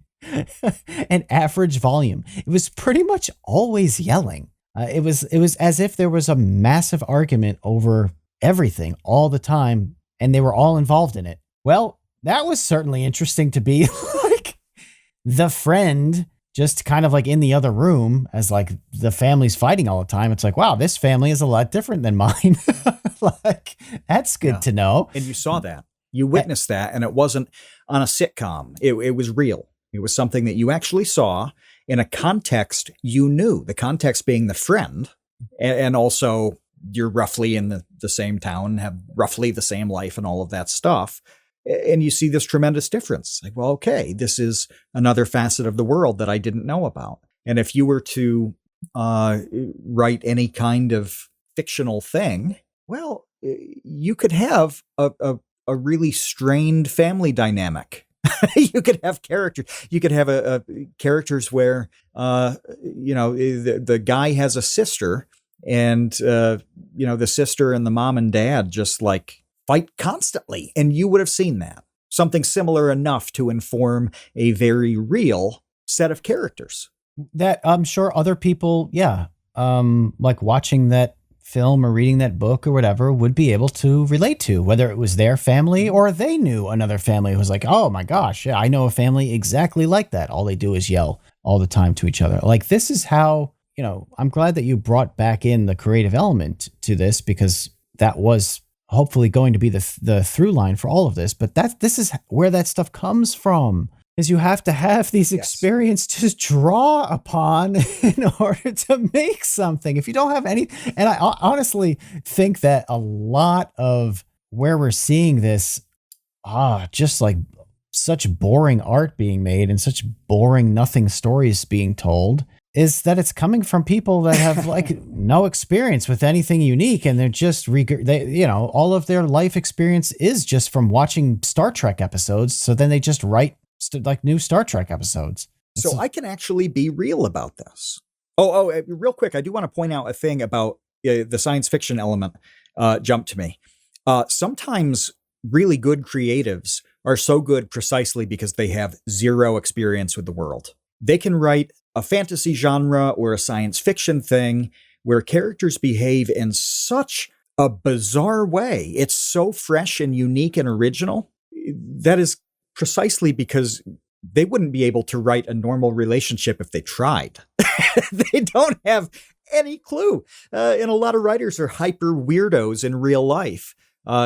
an average volume. It was pretty much always yelling. It was as if there was a massive argument over everything all the time, and they were all involved in it. Well, that was certainly interesting to be like the friend just kind of like in the other room as like the family's fighting all the time. It's like, wow, this family is a lot different than mine. Like, that's good to know. And you saw that. You witnessed that, and it wasn't on a sitcom. It was real. It was something that you actually saw in a context you knew, the context being the friend, and also you're roughly in the same town, have roughly the same life and all of that stuff. And you see this tremendous difference. Like, well, okay, this is another facet of the world that I didn't know about. And if you were to write any kind of fictional thing, well, you could have a really strained family dynamic. You could have characters. You could have characters where, the guy has a sister, and the sister and the mom and dad just like fight constantly, and you would have seen that. Something similar enough to inform a very real set of characters. That I'm sure other people, like watching that film or reading that book or whatever would be able to relate to, whether it was their family or they knew another family who was like, oh my gosh, yeah, I know a family exactly like that. All they do is yell all the time to each other. Like, this is how, I'm glad that you brought back in the creative element to this, because that was hopefully going to be the through line for all of this. But this is where that stuff comes from, is you have to have these experiences to draw upon in order to make something. If you don't have any, and I honestly think that a lot of where we're seeing this, just like such boring art being made and such boring nothing stories being told, is that it's coming from people that have like no experience with anything unique, and they're just all of their life experience is just from watching Star Trek episodes. So then they just write like new Star Trek episodes. So I can actually be real about this. Real quick, I do want to point out a thing about the science fiction element. Jumped to me. Sometimes really good creatives are so good precisely because they have zero experience with the world. They can write a fantasy genre or a science fiction thing where characters behave in such a bizarre way. It's so fresh and unique and original. That is precisely because they wouldn't be able to write a normal relationship if they tried. They don't have any clue. And a lot of writers are hyper weirdos in real life.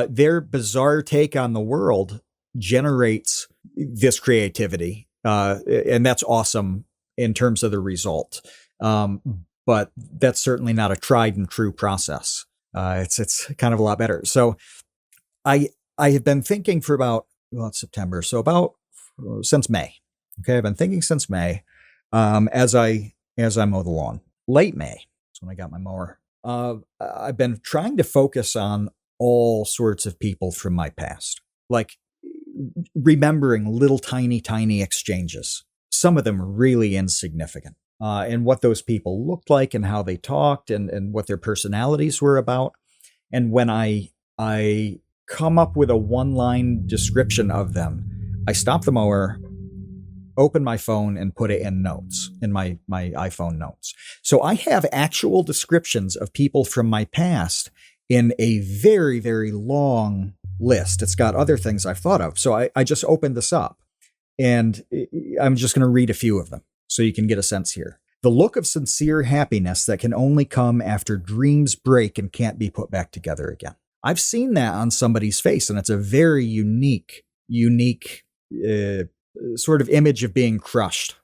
Their bizarre take on the world generates this creativity. And that's awesome in terms of the result. But that's certainly not a tried and true process. It's kind of a lot better. So I have been thinking for it's September. So since May. Okay. I've been thinking since May, as I mow the lawn. Late May. That's when I got my mower. I've been trying to focus on all sorts of people from my past, like remembering little tiny exchanges. Some of them really insignificant, and what those people looked like and how they talked and what their personalities were about. And when I come up with a one-line description of them, I stop the mower, open my phone, and put it in notes, in my iPhone notes. So I have actual descriptions of people from my past in a very, very long list. It's got other things I've thought of. So I just opened this up, and I'm just going to read a few of them so you can get a sense here. The look of sincere happiness that can only come after dreams break and can't be put back together again. I've seen that on somebody's face, and it's a very unique sort of image of being crushed.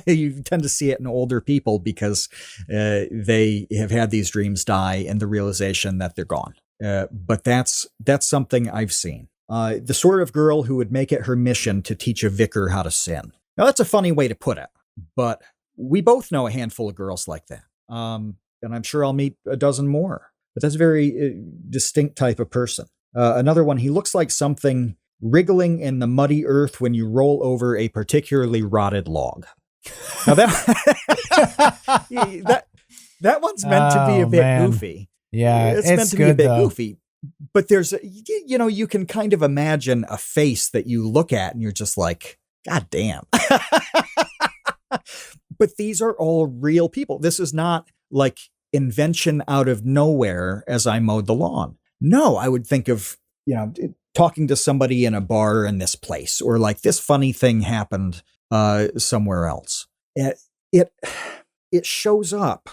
You tend to see it in older people because they have had these dreams die and the realization that they're gone. But that's something I've seen. The sort of girl who would make it her mission to teach a vicar how to sin. Now, that's a funny way to put it, but we both know a handful of girls like that. And I'm sure I'll meet a dozen more. But that's a very distinct type of person. Another one, he looks like something wriggling in the muddy earth when you roll over a particularly rotted log. Now that one's meant to be a bit goofy. Yeah, it's meant to be a bit goofy. But there's, you can kind of imagine a face that you look at and you're just like, God damn. But these are all real people. This is not like invention out of nowhere as I mowed the lawn. No, I would think of, talking to somebody in a bar in this place, or like this funny thing happened somewhere else. It shows up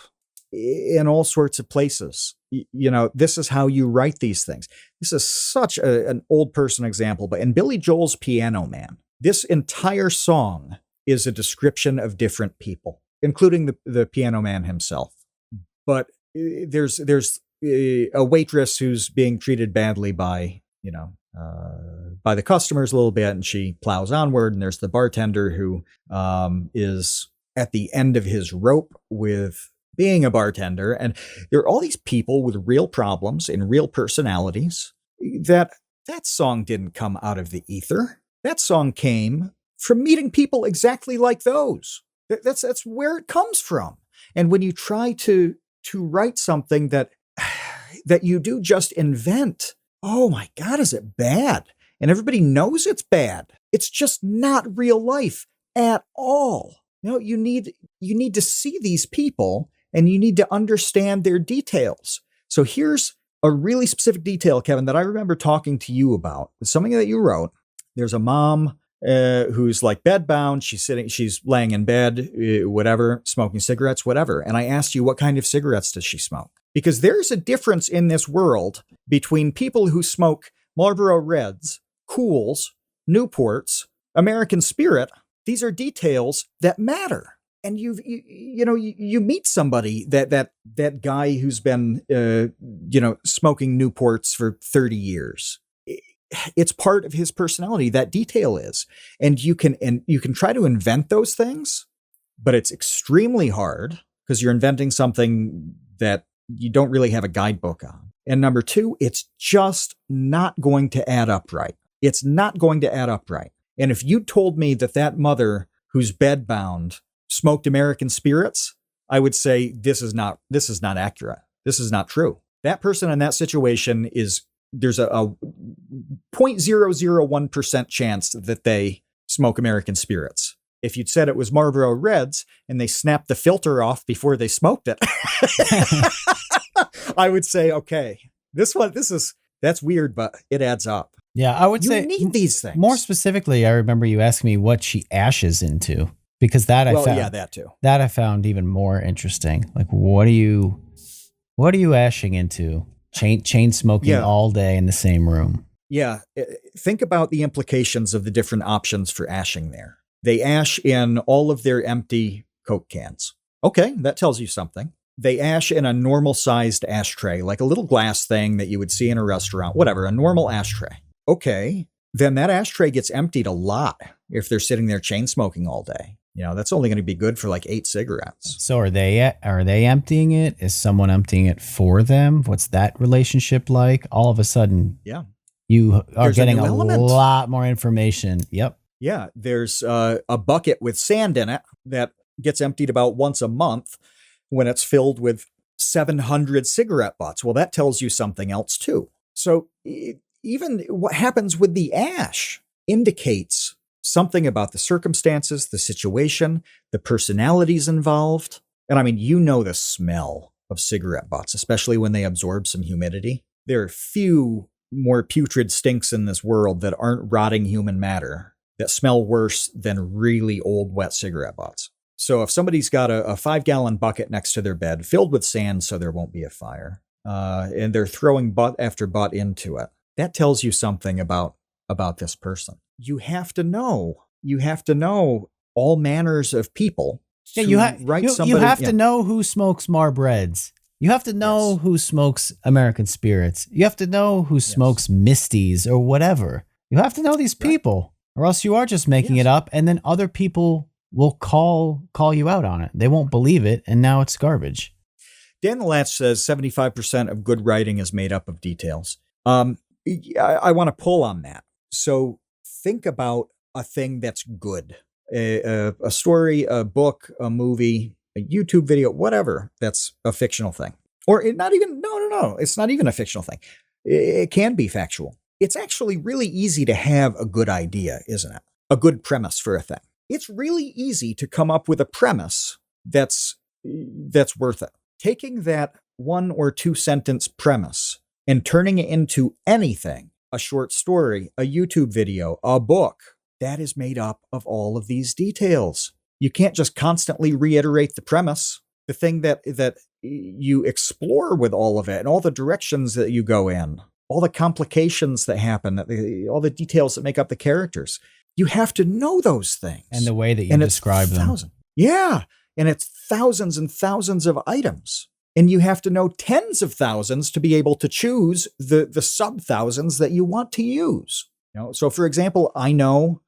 in all sorts of places. This is how you write these things. This is such an old person example, but in Billy Joel's Piano Man, this entire song is a description of different people, including the piano man himself. But there's a waitress who's being treated badly by the customers a little bit, and she plows onward. And there's the bartender who is at the end of his rope with being a bartender. And there are all these people with real problems and real personalities. That song didn't come out of the ether. That song came from meeting people exactly like those. That's where it comes from. And when you try to write something that you do just invent, oh my God, is it bad? And everybody knows it's bad. It's just not real life at all. You need to see these people, and you need to understand their details. So here's a really specific detail, Kevin, that I remember talking to you about. It's something that you wrote. There's a mom who's like bedbound. She's laying in bed, whatever, smoking cigarettes, whatever. And I asked you, what kind of cigarettes does she smoke? Because there's a difference in this world between people who smoke Marlboro Reds, Cools, Newports, American Spirit. These are details that matter. And you meet somebody, that guy who's been smoking Newports for 30 years. It's part of his personality. That detail is, and you can try to invent those things, but it's extremely hard because you're inventing something that you don't really have a guidebook on. And number two, it's just not going to add up right. It's not going to add up right. And if you told me that mother who's bedbound smoked American Spirits, I would say this is not accurate. This is not true. That person in that situation there's a 0.001% chance that they smoke American Spirits. If you'd said it was Marlboro Reds and they snapped the filter off before they smoked it, I would say, okay, that's weird, but it adds up. Yeah, I would say you need these things. More specifically, I remember you asking me what she ashes into, because that too. That I found even more interesting. Like, what are you ashing into? Chain smoking all day in the same room. Yeah. Think about the implications of the different options for ashing there. They ash in all of their empty Coke cans. Okay, that tells you something. They ash in a normal sized ashtray, like a little glass thing that you would see in a restaurant, whatever, a normal ashtray. Okay, then that ashtray gets emptied a lot if they're sitting there chain smoking all day. That's only going to be good for like 8 cigarettes. So are they emptying it? Is someone emptying it for them? What's that relationship like? All of a sudden, you are getting a lot more information. Yep. Yeah, there's a bucket with sand in it that gets emptied about once a month when it's filled with 700 cigarette butts. Well, that tells you something else too. So even what happens with the ash indicates something about the circumstances, the situation, the personalities involved. And I mean, the smell of cigarette butts, especially when they absorb some humidity. There are few more putrid stinks in this world that aren't rotting human matter that smell worse than really old wet cigarette butts. So if somebody's got a 5-gallon bucket next to their bed filled with sand so there won't be a fire, and they're throwing butt after butt into it, that tells you something about this person. You have to know all manners of people. Yeah, you have to know who smokes Marb Reds. You have to know who smokes American Spirits. You have to know who smokes Misties or whatever. You have to know these people, or else you are just making it up, and then other people will call you out on it. They won't believe it, and now it's garbage. Dan the Latch says 75% of good writing is made up of details. I want to pull on that. So think about a thing that's good. A story, a book, a movie, a YouTube video, whatever, that's a fictional thing. Or not even, no, it's not even a fictional thing. It can be factual. It's actually really easy to have a good idea, isn't it? A good premise for a thing. It's really easy to come up with a premise that's worth it. Taking that 1 or 2 sentence premise and turning it into anything, a short story, a YouTube video, a book, that is made up of all of these details. You can't just constantly reiterate the premise. The thing that you explore with all of it and all the directions that you go in, all the complications that happen, all the details that make up the characters. You have to know those things. And the way that you describe them. Yeah. And it's thousands and thousands of items. And you have to know tens of thousands to be able to choose the sub-thousands that you want to use. So for example, I know,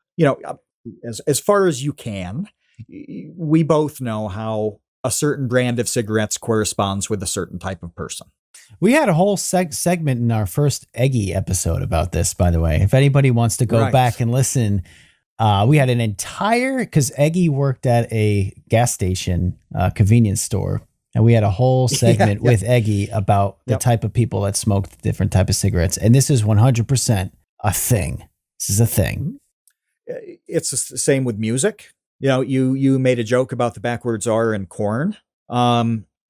as far as you can, we both know how a certain brand of cigarettes corresponds with a certain type of person. We had a whole segment in our first Eggy episode about this, by the way. If anybody wants to go back and listen, we had an entire, because Eggy worked at a gas station, convenience store, and we had a whole segment with Eggy about the type of people that smoked different type of cigarettes. And this is 100% a thing. This is a thing. It's the same with music. You made a joke about the backwards R in Korn.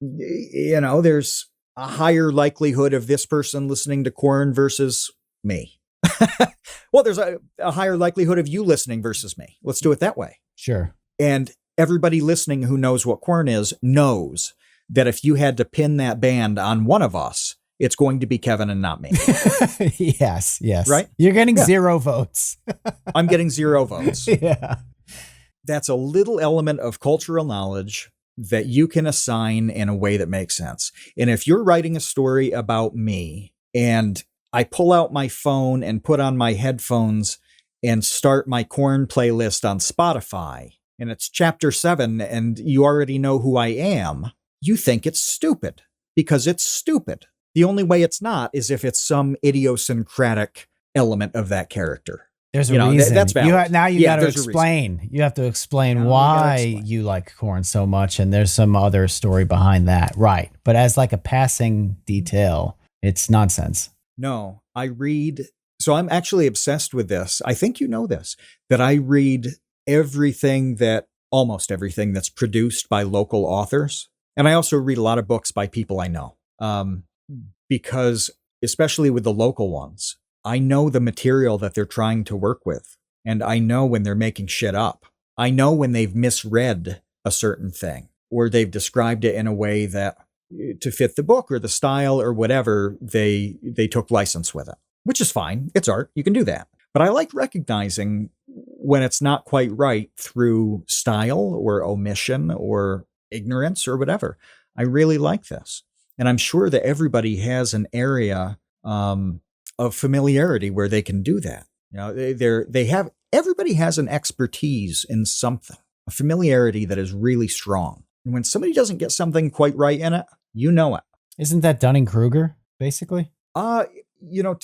There's a higher likelihood of this person listening to Korn versus me. Well, there's a higher likelihood of you listening versus me. Let's do it that way. Sure. And everybody listening who knows what Korn is knows that if you had to pin that band on one of us, it's going to be Kevin and not me. Yes. Right? You're getting 0 votes. I'm getting 0 votes. Yeah. That's a little element of cultural knowledge that you can assign in a way that makes sense. And if you're writing a story about me and I pull out my phone and put on my headphones and start my Korn playlist on Spotify, and it's chapter 7 and you already know who I am, you think it's stupid because it's stupid. The only way it's not is if it's some idiosyncratic element of that character. There's a reason. That's valid. Now you got to explain. You have to explain why you like Korn so much, and there's some other story behind that. Right. But as like a passing detail, it's nonsense. No, I read. So I'm actually obsessed with this. I think you know this, that I read almost everything that's produced by local authors. And I also read a lot of books by people I know. Because especially with the local ones, I know the material that they're trying to work with. And I know when they're making shit up. I know when they've misread a certain thing or they've described it in a way that to fit the book or the style or whatever, they took license with it, which is fine. It's art. You can do that. But I like recognizing when it's not quite right through style or omission or ignorance or whatever. I really like this. And I'm sure that everybody has an area of familiarity where they can do that. Everybody has an expertise in something, a familiarity that is really strong. And when somebody doesn't get something quite right in it, you know it. Isn't that Dunning-Kruger, basically? To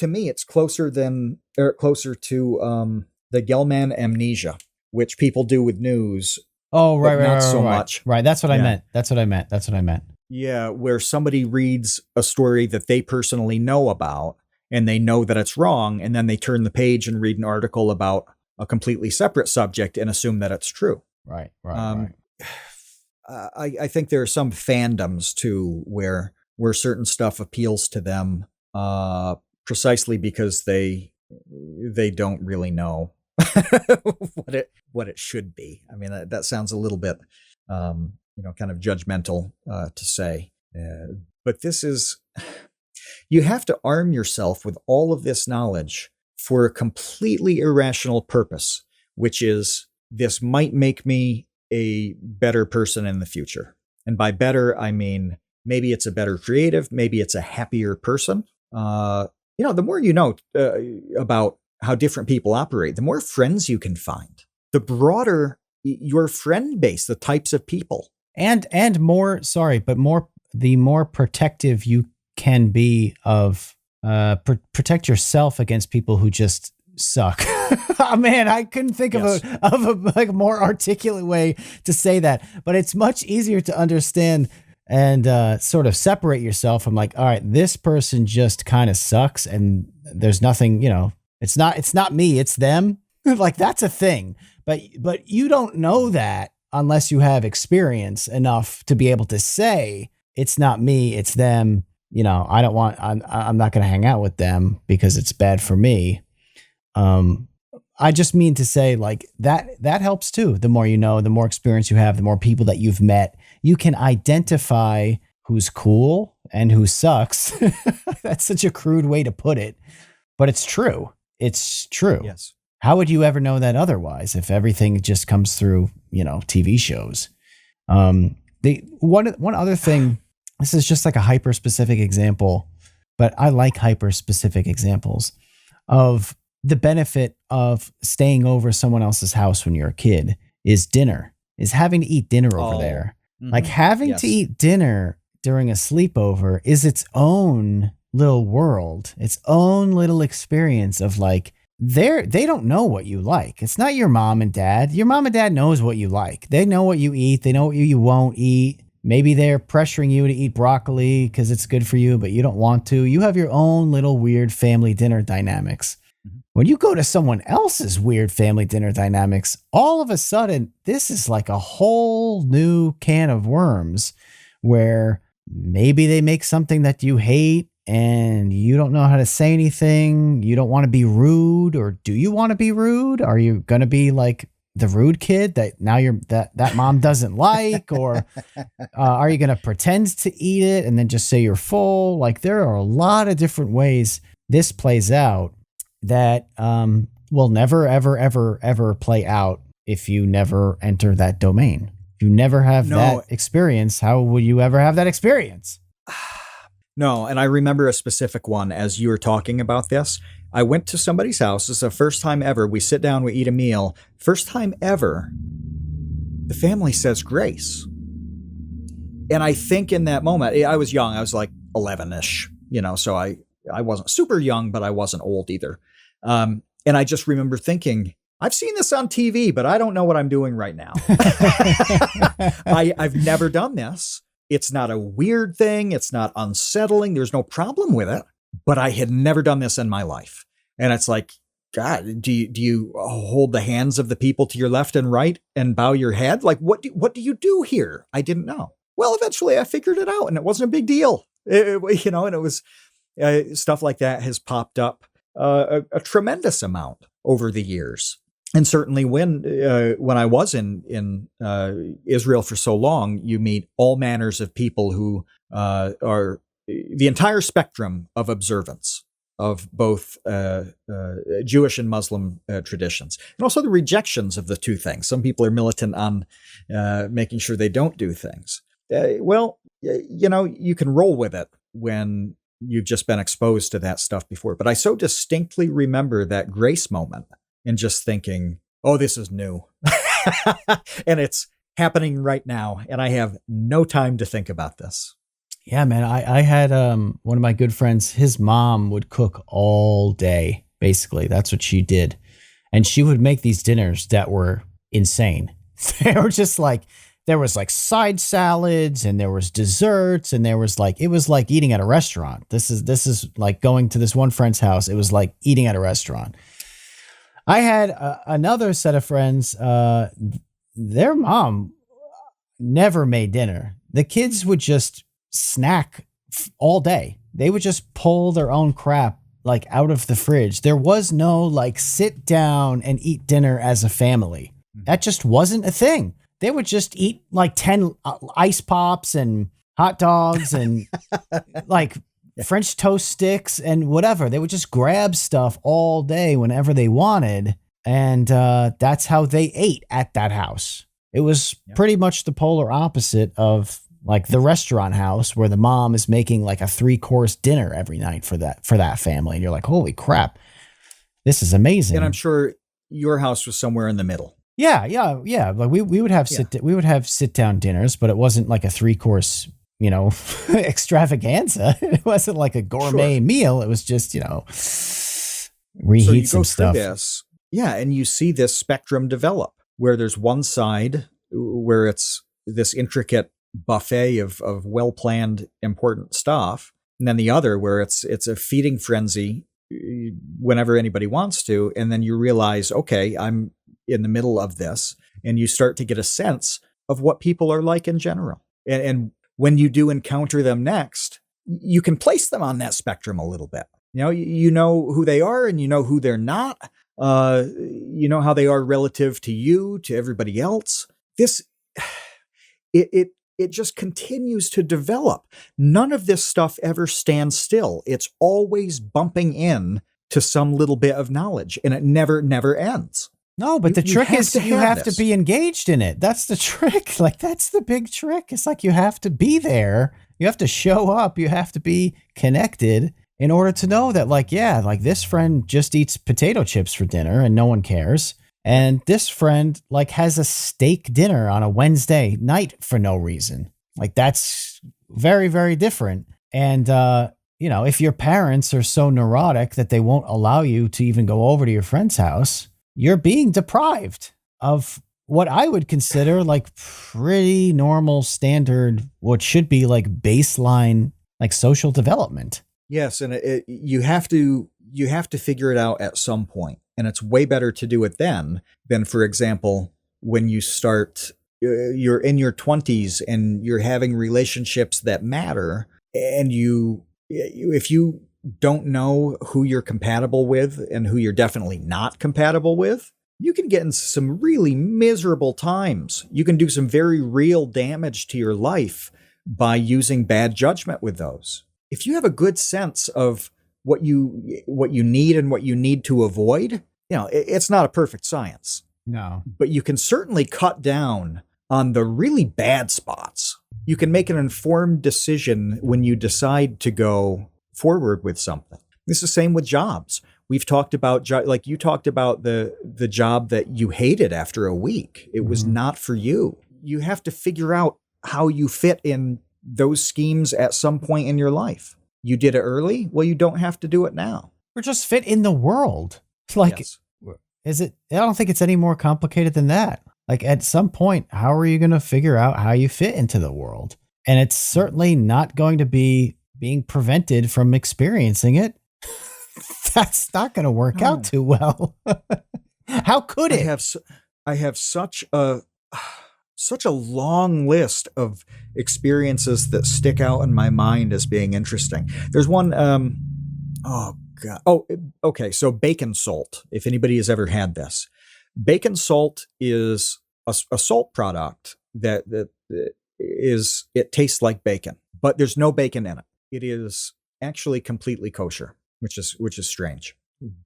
me, it's closer to the Gell-Mann amnesia, which people do with news. Oh, right, not so much. Right, that's what I meant. That's what I meant. Yeah, where somebody reads a story that they personally know about, and they know that it's wrong, and then they turn the page and read an article about a completely separate subject and assume that it's true. Right. I think there are some fandoms too where certain stuff appeals to them precisely because they don't really know what it should be. I mean, that sounds a little bit kind of judgmental to say, but this is. You have to arm yourself with all of this knowledge for a completely irrational purpose, which is this might make me a better person in the future. And by better, I mean Maybe it's a better creative. Maybe it's a happier person. The more you know about how different people operate, the more friends you can find, the broader your friend base, the types of people. And the more protective you can be of, protect yourself against people who just suck. Oh, man, I couldn't think of a more articulate way to say that, but it's much easier to understand and sort of separate yourself from like, all right, this person just kind of sucks and there's nothing, it's not me, it's them. Like that's a thing, but you don't know that unless you have experience enough to be able to say it's not me, it's them. I'm not going to hang out with them because it's bad for me. I just mean to say like that helps too. The more you know, the more experience you have, the more people that you've met, you can identify who's cool and who sucks. That's such a crude way to put it, but it's true. It's true. Yes. How would you ever know that otherwise if everything just comes through, TV shows? The one other thing, this is just like a hyper specific example, but I like hyper specific examples of the benefit of staying over someone else's house when you're a kid is having to eat dinner over there. Mm-hmm. Like having to eat dinner during a sleepover is its own little world, its own little experience of like, they don't know what you like. It's not your mom and dad. Your mom and dad knows what you like. They know what you eat. They know what you won't eat. Maybe they're pressuring you to eat broccoli because it's good for you, but you don't want to. You have your own little weird family dinner dynamics. When you go to someone else's weird family dinner dynamics, all of a sudden, this is like a whole new can of worms where maybe they make something that you hate and you don't know how to say anything. You don't want to be rude, or do you want to be rude? Are you going to be like the rude kid that now that mom doesn't like, or are you going to pretend to eat it and then just say you're full? Like there are a lot of different ways this plays out that will never, ever, ever, ever play out if you never enter that domain. If you never have that experience, how will you ever have that experience? No, and I remember a specific one as you were talking about this. I went to somebody's house. This is the first time ever. We sit down, we eat a meal. First time ever, the family says grace. And I think in that moment, I was young. I was like 11-ish, so I wasn't super young, but I wasn't old either. And I just remember thinking, I've seen this on TV, but I don't know what I'm doing right now. I've never done this. It's not a weird thing. It's not unsettling. There's no problem with it, but I had never done this in my life. And it's like, God, do you hold the hands of the people to your left and right and bow your head? Like, what do you do here? I didn't know. Well, eventually I figured it out and it wasn't a big deal. And it was stuff like that has popped up a tremendous amount over the years. And certainly when I was in Israel for so long, you meet all manners of people who are the entire spectrum of observance of both Jewish and Muslim traditions, and also the rejections of the two things. Some people are militant on making sure they don't do things. You can roll with it when you've just been exposed to that stuff before. But I so distinctly remember that grace moment and just thinking, oh, this is new. And it's happening right now. And I have no time to think about this. Yeah, man. I had one of my good friends, his mom would cook all day. Basically, that's what she did. And she would make these dinners that were insane. They were just like, there was like side salads and there was desserts and there was like, it was like eating at a restaurant. This is like going to this one friend's house. It was like eating at a restaurant. I had another set of friends, their mom never made dinner. The kids would just snack all day. They would just pull their own crap like out of the fridge. There was no like sit down and eat dinner as a family. That just wasn't a thing. They would just eat like 10 ice pops and hot dogs and like French toast sticks and whatever. They would just grab stuff all day whenever they wanted. And that's how they ate at that house. It was pretty much the polar opposite of like the restaurant house where the mom is making like a 3-course dinner every night for that family. And you're like, holy crap, this is amazing. And I'm sure your house was somewhere in the middle. Yeah. Like we would have sit down dinners, but it wasn't like a 3-course, extravaganza. It wasn't like a gourmet meal. It was just, reheat some stuff. This, and you see this spectrum develop where there's one side where it's this intricate buffet of well-planned, important stuff, and then the other where it's a feeding frenzy whenever anybody wants to, and then you realize, okay, I'm in the middle of this, and you start to get a sense of what people are like in general. And when you do encounter them next, you can place them on that spectrum a little bit. You know who they are, and you know who they're not. You know how they are relative to you, to everybody else. It just continues to develop. None of this stuff ever stands still. It's always bumping in to some little bit of knowledge, and it never ends. No, but the trick is you have to be engaged in it. That's the trick. Like, that's the big trick. It's like you have to be there. You have to show up. You have to be connected in order to know that, like, yeah, like this friend just eats potato chips for dinner and no one cares. And this friend like has a steak dinner on a Wednesday night for no reason. Like, that's very, very different. And, if your parents are so neurotic that they won't allow you to even go over to your friend's house, you're being deprived of what I would consider like pretty normal standard, what should be like baseline, like social development. Yes. And you have to figure it out at some point. And it's way better to do it then than, for example, when you start, you're in your 20s and you're having relationships that matter. And if you don't know who you're compatible with and who you're definitely not compatible with, you can get into some really miserable times. You can do some very real damage to your life by using bad judgment with those. If you have a good sense of what you need and what you need to avoid, it's not a perfect science. No. But you can certainly cut down on the really bad spots. You can make an informed decision when you decide to go forward with something. This is the same with jobs. We've talked about, like you talked about the job that you hated after a week. It was not for you. You have to figure out how you fit in those schemes at some point in your life. You did it early. Well, you don't have to do it now. Or just fit in the world. Like, yes. Is it? I don't think it's any more complicated than that. Like, at some point, how are you going to figure out how you fit into the world? And it's certainly not going to be being prevented from experiencing it. That's not going to work out too well. How could it? I have such a long list of experiences that stick out in my mind as being interesting. There's one, oh God. Oh, okay. So bacon salt, if anybody has ever had this. Bacon salt is a salt product that it tastes like bacon, but there's no bacon in it. It is actually completely kosher, which is strange,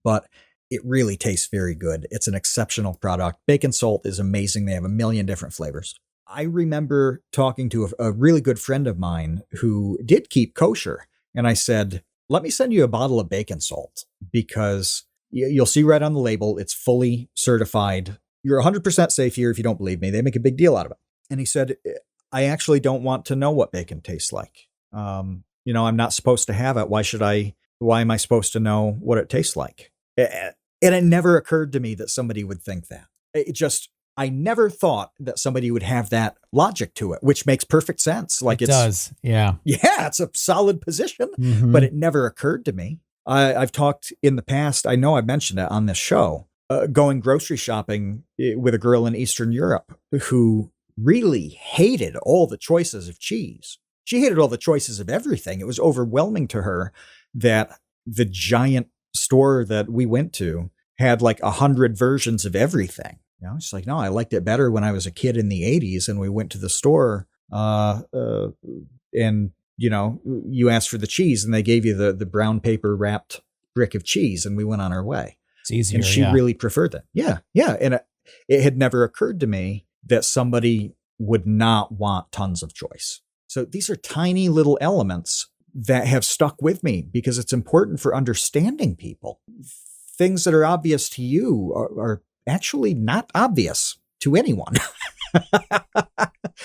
but it really tastes very good. It's an exceptional product. Bacon salt is amazing. They have a million different flavors. I remember talking to a really good friend of mine who did keep kosher. And I said, let me send you a bottle of bacon salt, because you'll see right on the label, it's fully certified. You're 100% safe here if you don't believe me. They make a big deal out of it. And he said, I actually don't want to know what bacon tastes like. I'm not supposed to have it. Why am I supposed to know what it tastes like? And it never occurred to me that somebody would think that. I never thought that somebody would have that logic to it, which makes perfect sense. Like it does. Yeah. Yeah, it's a solid position, but it never occurred to me. I've talked in the past, I know I mentioned it on this show, going grocery shopping with a girl in Eastern Europe who really hated all the choices of cheese. She hated all the choices of everything. It was overwhelming to her that the giant store that we went to had like 100 versions of everything. She's like, no, I liked it better when I was a kid in the 80s and we went to the store and, you asked for the cheese and they gave you the brown paper wrapped brick of cheese and we went on our way. It's easier. And she really preferred that. Yeah. Yeah. And it had never occurred to me that somebody would not want tons of choice. So these are tiny little elements that have stuck with me because it's important for understanding people. Things that are obvious to you are actually not obvious to anyone.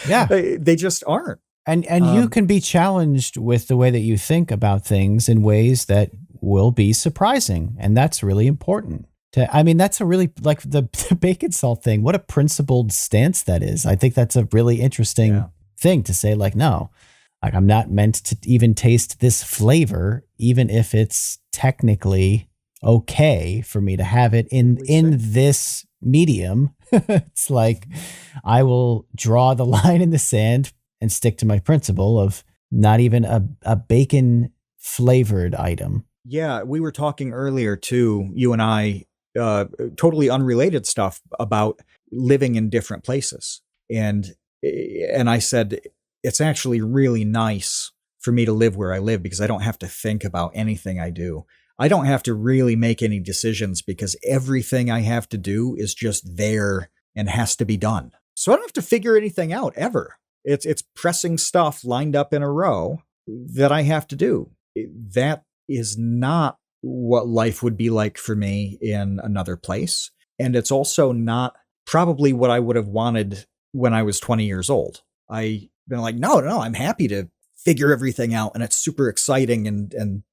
Yeah. They just aren't. And you can be challenged with the way that you think about things in ways that will be surprising. And that's really important. That's a really, like the bacon salt thing. What a principled stance that is. I think that's a really interesting thing to say, like, no, like I'm not meant to even taste this flavor, even if it's technically okay for me to have it in this medium. It's like, I will draw the line in the sand and stick to my principle of not even a bacon flavored item. Yeah, we were talking earlier too, you and I, totally unrelated stuff about living in different places. And I said, it's actually really nice for me to live where I live because I don't have to think about anything I do. I don't have to really make any decisions because everything I have to do is just there and has to be done. So I don't have to figure anything out ever. It's pressing stuff lined up in a row that I have to do. That is not what life would be like for me in another place. And it's also not probably what I would have wanted when I was 20 years old. I've been like, no, I'm happy to figure everything out and it's super exciting and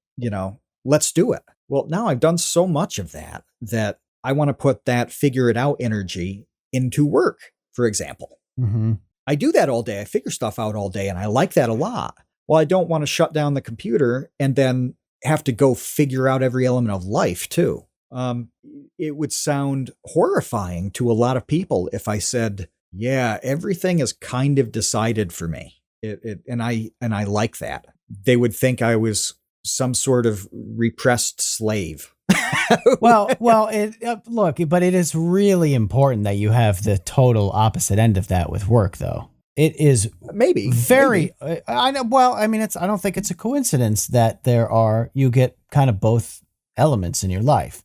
let's do it. Well, now I've done so much of that I want to put that figure it out energy into work, for example. Mm-hmm. I do that all day. I figure stuff out all day and I like that a lot. Well, I don't want to shut down the computer and then have to go figure out every element of life too. It would sound horrifying to a lot of people if I said, yeah, everything is kind of decided for me. And I like that. They would think I was some sort of repressed slave. Look, but it is really important that you have the total opposite end of that with work, though. It is maybe. I know. Well, I mean, I don't think it's a coincidence that you get kind of both elements in your life,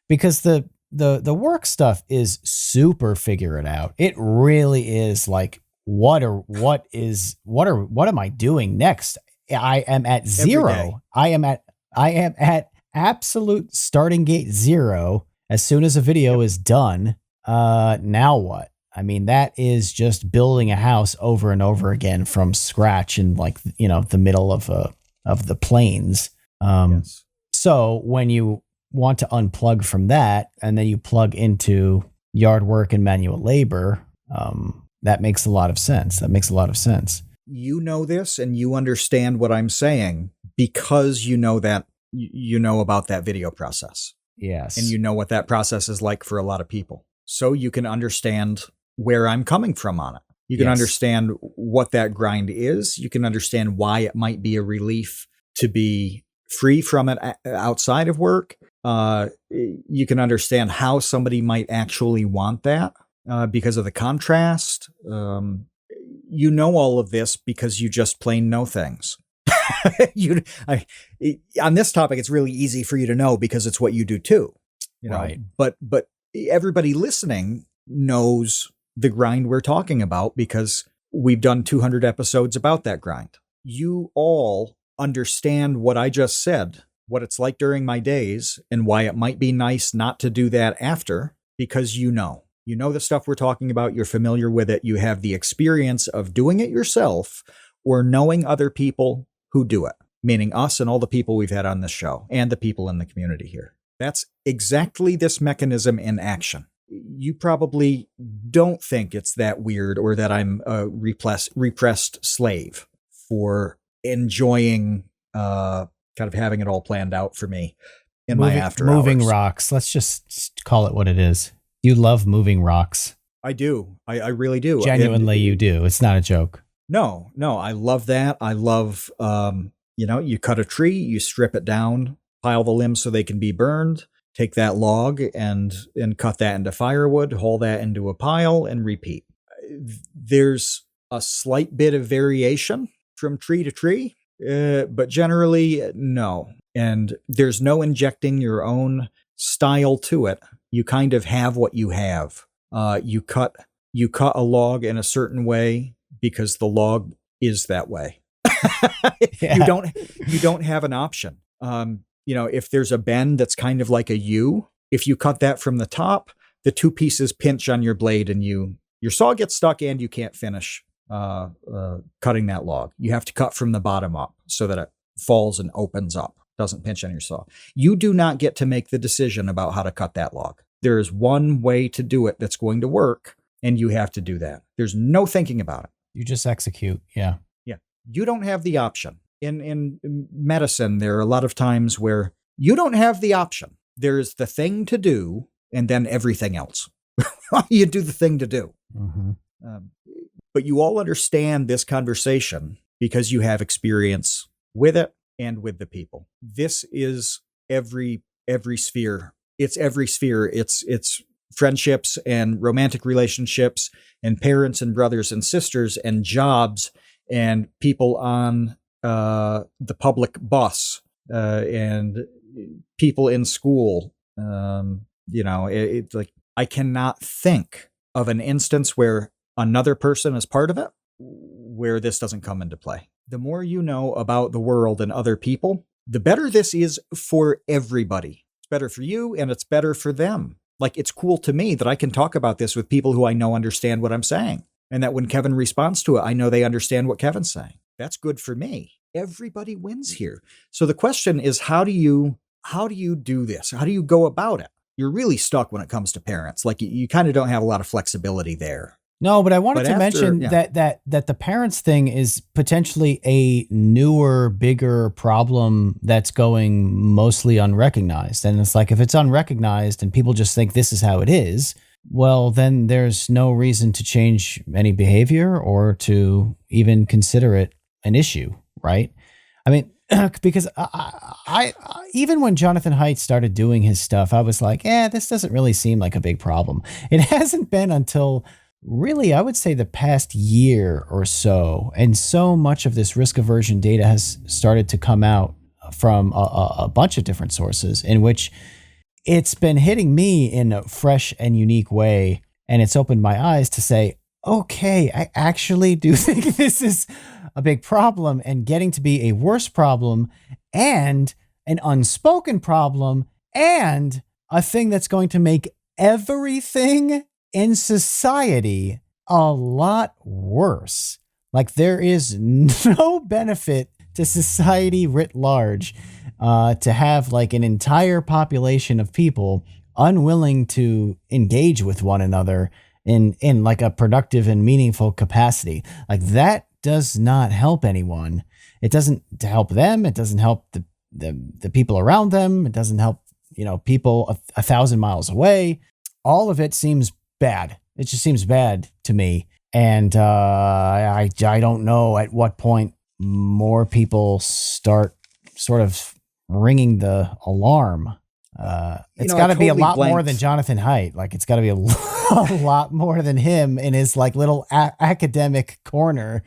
because the work stuff is super figure it out. It really is like, what am I doing next? I am at zero. I am at absolute starting gate zero. As soon as a video is done, now what? I mean, that is just building a house over and over again from scratch in the middle of the plains. Yes. So when you want to unplug from that and then you plug into yard work and manual labor, that makes a lot of sense. You know this and you understand what I'm saying because you know that you know about that video process. Yes. And you know what that process is like for a lot of people. So you can understand where I'm coming from on it. You can understand what that grind is. You can understand why it might be a relief to be free from it outside of work. You can understand how somebody might actually want that because of the contrast. You know all of this because you just plain know things. On this topic, it's really easy for you to know because it's what you do too. Right. But everybody listening knows the grind we're talking about because we've done 200 episodes about that grind. You all understand what I just said, what it's like during my days, and why it might be nice not to do that after, because you know the stuff we're talking about. You're familiar with it. You have the experience of doing it yourself or knowing other people who do it, meaning us and all the people we've had on this show and the people in the community here. That's exactly this mechanism in action. You probably don't think it's that weird or that I'm a repressed slave for enjoying kind of having it all planned out for me in my after hours. Moving rocks. Let's just call it what it is. You love moving rocks. I do. I really do. Genuinely, you do. It's not a joke. No, I love that. I love, you cut a tree, you strip it down, pile the limbs so they can be burned, take that log and cut that into firewood, haul that into a pile and repeat. There's a slight bit of variation from tree to tree, but generally no. And there's no injecting your own style to it. You kind of have what you have. You cut a log in a certain way because the log is that way. Yeah. You don't have an option. If there's a bend that's kind of like a U, if you cut that from the top, the two pieces pinch on your blade and your saw gets stuck and you can't finish cutting that log. You have to cut from the bottom up so that it falls and opens up, doesn't pinch on your saw. You do not get to make the decision about how to cut that log. There is one way to do it that's going to work, and you have to do that. There's no thinking about it. You just execute. Yeah. Yeah. You don't have the option. In medicine, there are a lot of times where you don't have the option. There's the thing to do, and then everything else. You do the thing to do. Mm-hmm. But you all understand this conversation because you have experience with it and with the people. This is every sphere. It's every sphere. It's friendships and romantic relationships and parents and brothers and sisters and jobs and people on the public bus and people in school. It's like I cannot think of an instance where another person is part of it where this doesn't come into play. The more you know about the world and other people, the better this is for everybody. It's better for you and it's better for them. Like, it's cool to me that I can talk about this with people who I know understand what I'm saying. And that when Kevin responds to it, I know they understand what Kevin's saying. That's good for me. Everybody wins here. So the question is, how do you do this? How do you go about it? You're really stuck when it comes to parents. Like, you kind of don't have a lot of flexibility there. No, but I wanted to mention that the parents thing is potentially a newer, bigger problem that's going mostly unrecognized. And it's like, if it's unrecognized and people just think this is how it is, well, then there's no reason to change any behavior or to even consider it an issue, right? I mean, because I even when Jonathan Haidt started doing his stuff, I was like, this doesn't really seem like a big problem. It hasn't been until really, I would say the past year or so, and so much of this risk aversion data has started to come out from a bunch of different sources in which it's been hitting me in a fresh and unique way. And it's opened my eyes to say, okay, I actually do think this is a big problem and getting to be a worse problem and an unspoken problem and a thing that's going to make everything in society a lot worse. Like, there is no benefit to society writ large to have like an entire population of people unwilling to engage with one another in like a productive and meaningful capacity. Like, that does not help anyone. It doesn't help them. It doesn't help the people around them. It doesn't help, people 1,000 miles away. All of it seems bad. It just seems bad to me. And I don't know at what point more people start sort of ringing the alarm. It's got to be a lot more than Jonathan Haidt. Like, it's got to be a lot more than him in his like little academic corner,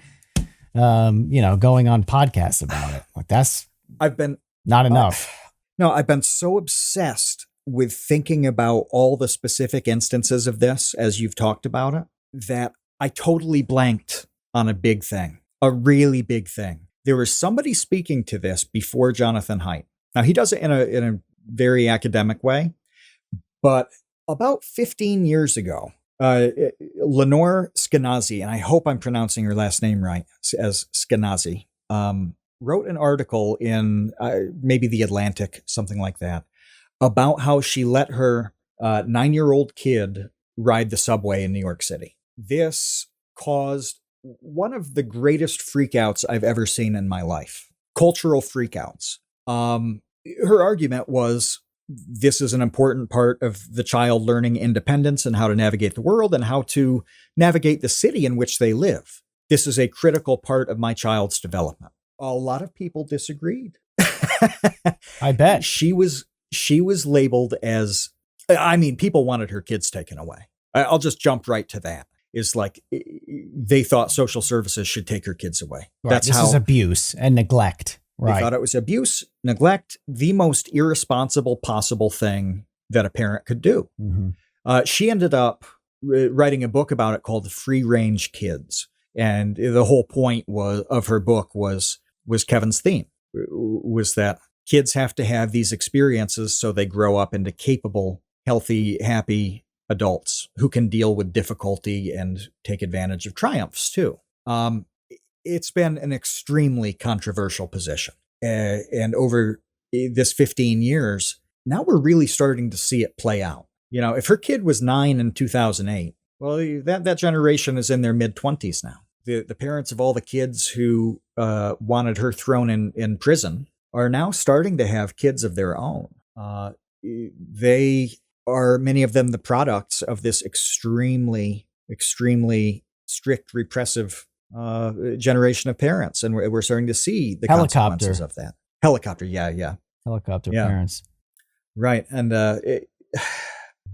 going on podcasts about it. Like, not enough. No, I've been so obsessed with thinking about all the specific instances of this as you've talked about it, that I totally blanked on a big thing, a really big thing. There was somebody speaking to this before Jonathan Haidt. Now, he does it in a very academic way, but about 15 years ago, Lenore Skenazy, and I hope I'm pronouncing her last name right, as Skenazy, wrote an article in maybe The Atlantic, something like that, about how she let her 9-year-old kid ride the subway in New York City. This caused one of the greatest freakouts I've ever seen in my life. Cultural freakouts. Her argument was, this is an important part of the child learning independence and how to navigate the world and how to navigate the city in which they live. This is a critical part of my child's development. A lot of people disagreed. I bet. She was labeled as, people wanted her kids taken away. I'll just jump right to that. Is like, they thought social services should take her kids away. Right. This is abuse and neglect. Right. They thought it was abuse, neglect, the most irresponsible possible thing that a parent could do. Mm-hmm. She ended up writing a book about it called Free Range Kids. And the whole point of her book was Kevin's theme, was that kids have to have these experiences so they grow up into capable, healthy, happy adults who can deal with difficulty and take advantage of triumphs too. It's been an extremely controversial position. And over this 15 years, now we're really starting to see it play out. If her kid was 9 in 2008, well, that generation is in their mid-20s now. The parents of all the kids who wanted her thrown in prison are now starting to have kids of their own. They are, many of them, the products of this extremely, extremely strict, repressive generation of parents. And we're starting to see the consequences of that. Helicopter, yeah. Helicopter parents. Right. And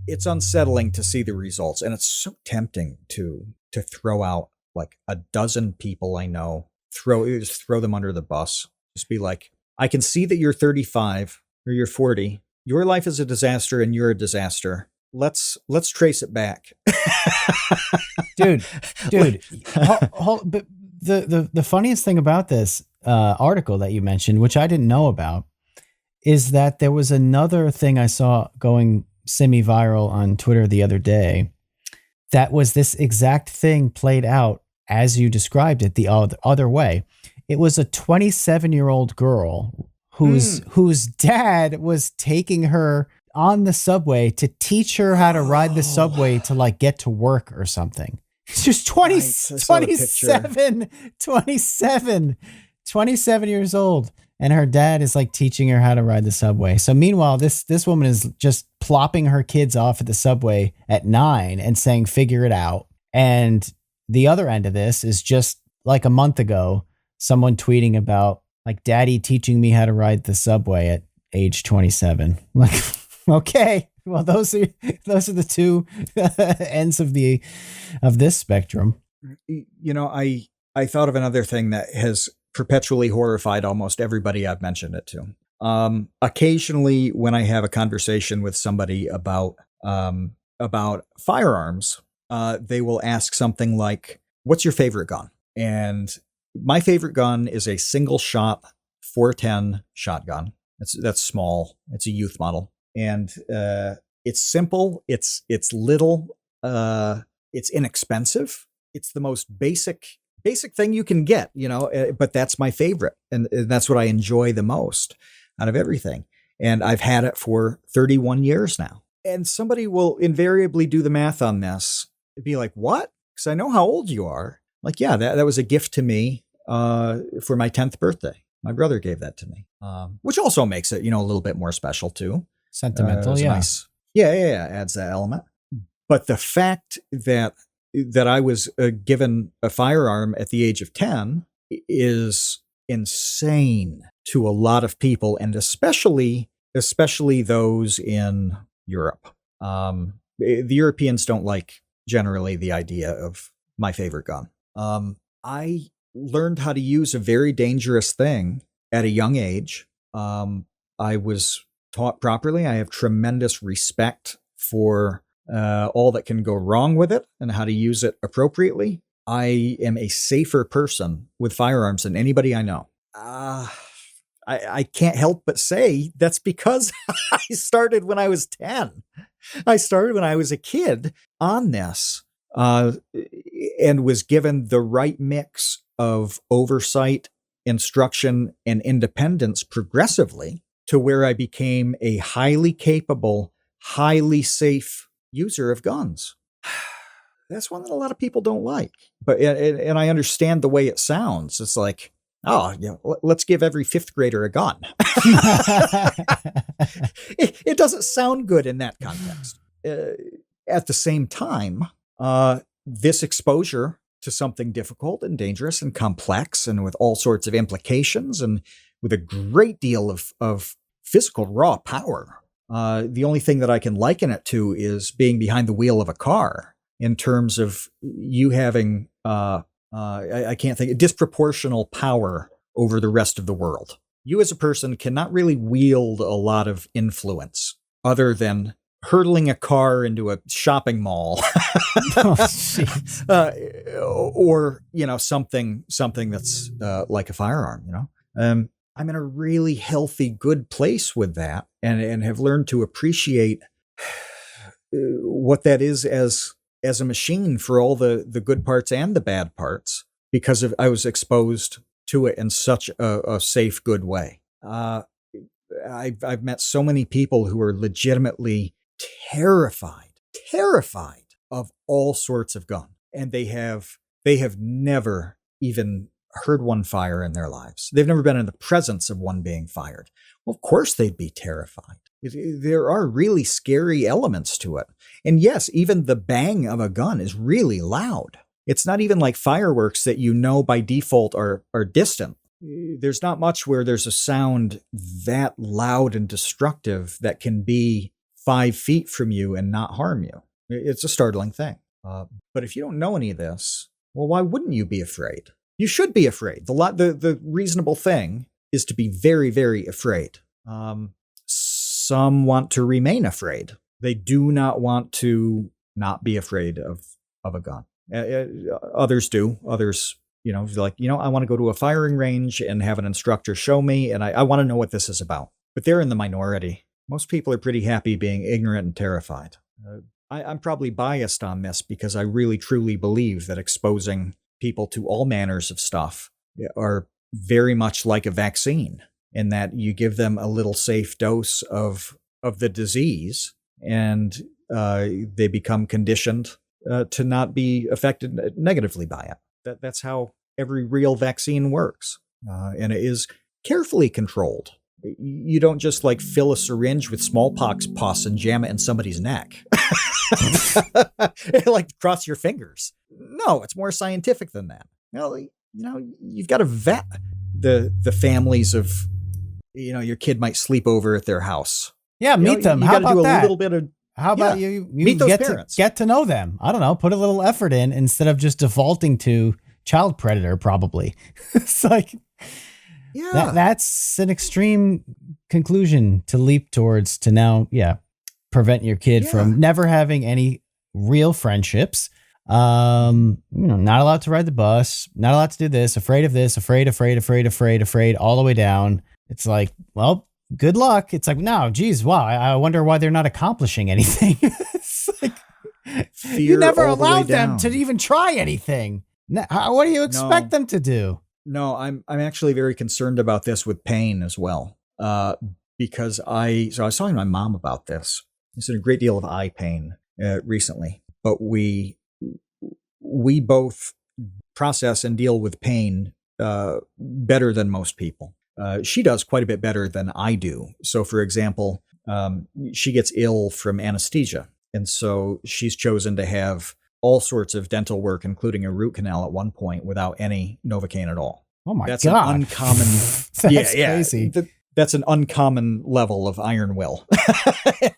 it's unsettling to see the results. And it's so tempting to throw out like a dozen people I know, just throw them under the bus. Just be like, I can see that you're 35 or you're 40. Your life is a disaster and you're a disaster. Let's trace it back. dude. But the funniest thing about this article that you mentioned, which I didn't know about, is that there was another thing I saw going semi-viral on Twitter the other day that was this exact thing played out as you described it the other way. It was a 27-year-old girl whose dad was taking her on the subway to teach her how to ride the subway to like get to work or something. She's 27 years old. And her dad is like teaching her how to ride the subway. So meanwhile, this woman is just plopping her kids off at the subway at 9 and saying, figure it out. And the other end of this is just like a month ago, someone tweeting about like daddy teaching me how to ride the subway at age 27. Like, okay, well, those are the two ends of this spectrum. I thought of another thing that has perpetually horrified almost everybody I've mentioned it to. Occasionally, when I have a conversation with somebody about firearms, they will ask something like, "What's your favorite gun?" And my favorite gun is a single shot 410 shotgun. That's small. It's a youth model, and it's simple. It's little. It's inexpensive. It's the most basic thing you can get, but that's my favorite. And that's what I enjoy the most out of everything. And I've had it for 31 years now. And somebody will invariably do the math on this. It'd be like, what? Because I know how old you are. Like, yeah, that was a gift to me for my 10th birthday. My brother gave that to me, which also makes it, a little bit more special too. Sentimental, yeah. Nice. Yeah, adds that element. But the fact that I was given a firearm at the age of 10 is insane to a lot of people, and especially those in Europe. The Europeans don't like generally the idea of my favorite gun. I learned how to use a very dangerous thing at a young age. I was taught properly. I have tremendous respect for all that can go wrong with it and how to use it appropriately. I am a safer person with firearms than anybody I know. I can't help but say that's because I started when I was 10. I started when I was a kid on this and was given the right mix of oversight, instruction, and independence progressively to where I became a highly capable, highly safe user of guns. That's one that a lot of people don't like, but and I understand the way it sounds. It's like, oh yeah, let's give every 5th grader a gun. It doesn't sound good in that context. At the same time, this exposure to something difficult and dangerous and complex and with all sorts of implications and with a great deal of physical raw power. The only thing that I can liken it to is being behind the wheel of a car in terms of you having, I can't think, disproportional power over the rest of the world. You as a person cannot really wield a lot of influence other than hurtling a car into a shopping mall, Oh, jeez. or something that's like a firearm. I'm in a really healthy, good place with that, and have learned to appreciate what that is as a machine for all the good parts and the bad parts, because I was exposed to it in such a safe, good way. I've met so many people who are legitimately terrified of all sorts of gun, and they have never even heard one fire in their lives. They've never been in the presence of one being fired. Well, of course they'd be terrified. There are really scary elements to it. And yes, even the bang of a gun is really loud. It's not even like fireworks that by default are distant. There's not much where there's a sound that loud and destructive that can be 5 feet from you and not harm you. It's a startling thing. But if you don't know any of this, well, why wouldn't you be afraid? You should be afraid. The reasonable thing is to be very, very afraid. Some want to remain afraid. They do not want to not be afraid of a gun. Others do. Others, I want to go to a firing range and have an instructor show me, and I want to know what this is about. But they're in the minority. Most people are pretty happy being ignorant and terrified. I'm probably biased on this because I really truly believe that exposing people to all manners of stuff are very much like a vaccine, in that you give them a little safe dose of the disease, and they become conditioned to not be affected negatively by it. That's how every real vaccine works, and it is carefully controlled. You don't just fill a syringe with smallpox pus and jam it in somebody's neck. Cross your fingers. No, it's more scientific than that. You've got to vet the families of, your kid might sleep over at their house. Yeah, meet them. You How got to about do a that? little bit of. How about you meet those parents? Get to know them? I don't know. Put a little effort in instead of just defaulting to child predator. Probably. It's like, yeah, that's an extreme conclusion to leap towards. To now, prevent your kid from never having any real friendships. Not allowed to ride the bus. Not allowed to do this. Afraid of this. Afraid all the way down. It's like, well, good luck. It's like, no, geez, wow. I wonder why they're not accomplishing anything. It's like, you never allowed them to even try anything. What do you expect them to do? No, I'm actually very concerned about this with pain as well. Because I was talking to my mom about this. There's been a great deal of eye pain recently, but we both process and deal with pain better than most people. She does quite a bit better than I do. So, for example, she gets ill from anesthesia. And so she's chosen to have all sorts of dental work, including a root canal at one point, without any Novocaine at all. Oh, my That's God. An uncommon. That's crazy. That's an uncommon level of iron will,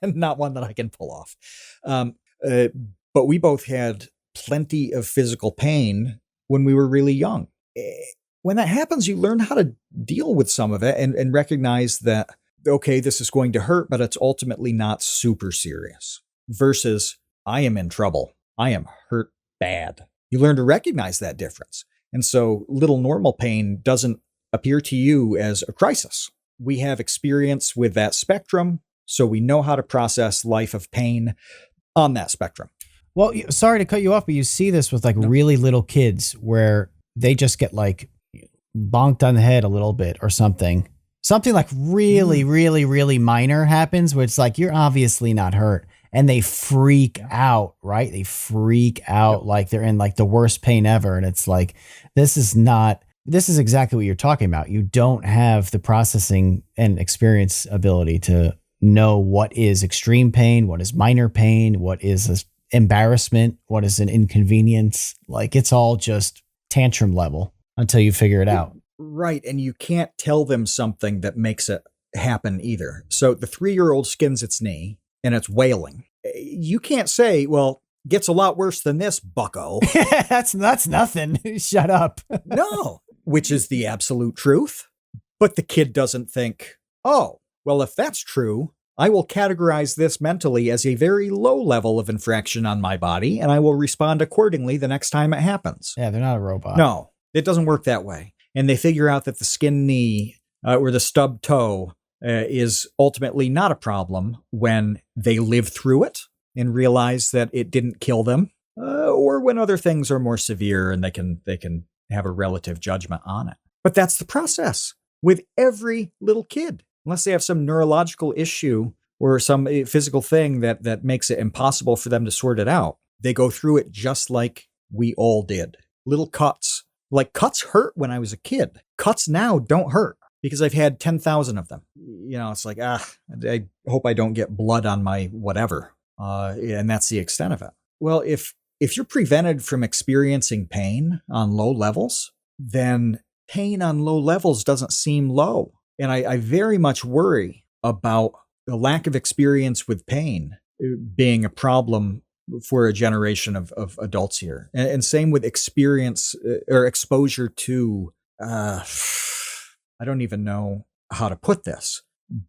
and not one that I can pull off. But we both had plenty of physical pain when we were really young. When that happens, you learn how to deal with some of it and recognize that, okay, this is going to hurt, but it's ultimately not super serious. Versus, I am in trouble. I am hurt bad. You learn to recognize that difference. And so little normal pain doesn't appear to you as a crisis. We have experience with that spectrum, so we know how to process life of pain on that spectrum. Well, sorry to cut you off, but you see this with really little kids where they just get bonked on the head a little bit or something. Something really, really, really minor happens where it's you're obviously not hurt. And they freak out, right? They freak out like they're in the worst pain ever. And it's this is exactly what you're talking about. You don't have the processing and experience ability to know what is extreme pain, what is minor pain, what is embarrassment, what is an inconvenience. It's all just tantrum level until you figure it out. Right. And you can't tell them something that makes it happen either. So the 3-year-old skins its knee and it's wailing. You can't say, well, gets a lot worse than this, bucko. That's nothing. Shut up. No, which is the absolute truth. But the kid doesn't think, oh, well, if that's true, I will categorize this mentally as a very low level of infraction on my body, and I will respond accordingly the next time it happens. Yeah, they're not a robot. No, it doesn't work that way. And they figure out that the skin knee or the stub toe is ultimately not a problem when they live through it and realize that it didn't kill them, or when other things are more severe and they can have a relative judgment on it. But that's the process with every little kid. Unless they have some neurological issue or some physical thing that makes it impossible for them to sort it out, they go through it just like we all did. Little cuts. Like, cuts hurt when I was a kid. Cuts now don't hurt because I've had 10,000 of them. It's like, I hope I don't get blood on my whatever. And that's the extent of it. Well, if you're prevented from experiencing pain on low levels, then pain on low levels doesn't seem low. And I very much worry about the lack of experience with pain being a problem for a generation of adults here. And same with experience or exposure to, I don't even know how to put this,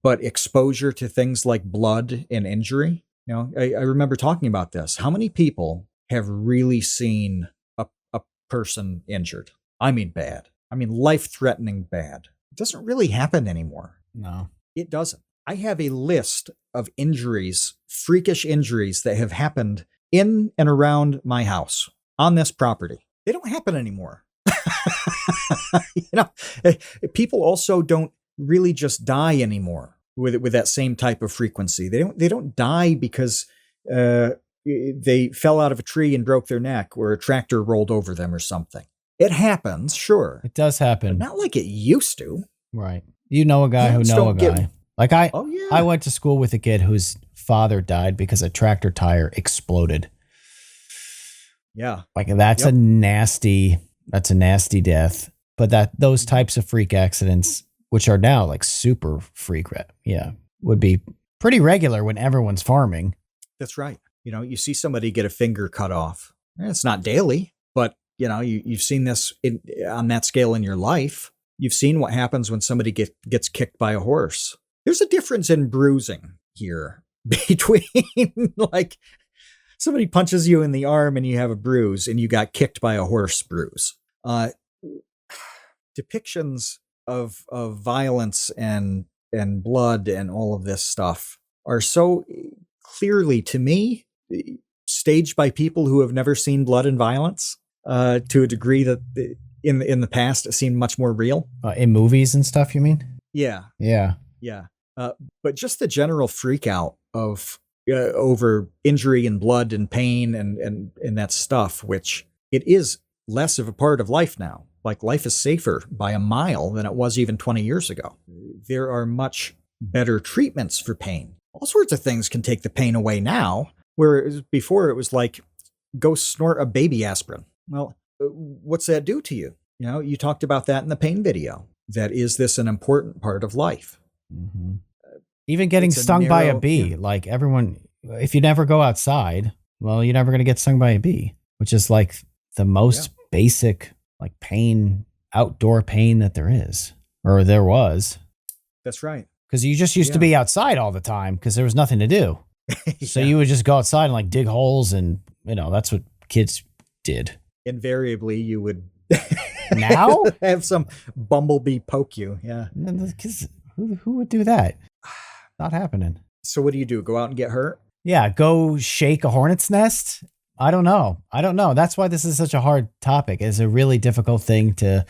but exposure to things like blood and injury. I remember talking about this. How many people have really seen a person injured? I mean, bad. I mean, life-threatening bad. It doesn't really happen anymore. No, it doesn't. I have a list of injuries, freakish injuries that have happened in and around my house on this property. They don't happen anymore. People also don't really just die anymore with that same type of frequency. They don't die because they fell out of a tree and broke their neck, or a tractor rolled over them or something. It happens, sure. it does happen. But not like it used to. Right. You know a guy who know a guy. Like I went to school with a kid whose father died because a tractor tire exploded. Yeah. Like that's a nasty death. But those types of freak accidents, which are now like super frequent, would be pretty regular when everyone's farming. That's right. You see somebody get a finger cut off. It's not daily, but you've seen this on that scale in your life. You've seen what happens when somebody gets kicked by a horse. There's a difference in bruising here between like somebody punches you in the arm and you have a bruise, and you got kicked by a horse bruise. Depictions of violence and blood and all of this stuff are so clearly, to me, staged by people who have never seen blood and violence to a degree that in the past it seemed much more real. In movies and stuff, you mean? Yeah. Yeah. Yeah. But just the general freak out of over injury and blood and pain and that stuff, which it is less of a part of life now. Like, life is safer by a mile than it was even 20 years ago. There are much better treatments for pain. All sorts of things can take the pain away now, where before it was like, go snort a baby aspirin. Well, what's that do to you? You talked about that in the pain video. That is this an important part of life? Mm-hmm. Even getting stung by a bee, like everyone, if you never go outside, well, you're never going to get stung by a bee, which is like the most basic, like pain, outdoor pain that there is, or there was. That's right. Because you just used to be outside all the time because there was nothing to do. So you would just go outside and like dig holes, and that's what kids did. Invariably, you would now have some bumblebee poke you. Yeah. Who would do that? Not happening. So what do? Go out and get hurt? Yeah. Go shake a hornet's nest? I don't know. That's why this is such a hard topic. It's a really difficult thing to,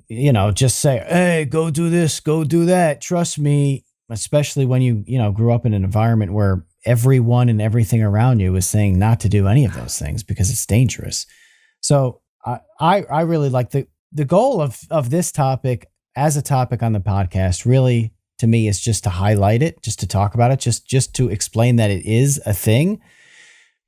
just say, hey, go do this, go do that. Trust me. Especially when you grew up in an environment where everyone and everything around you is saying not to do any of those things because it's dangerous. So I really like the goal of this topic as a topic on the podcast, really, to me, is just to highlight it, just to talk about it, just to explain that it is a thing,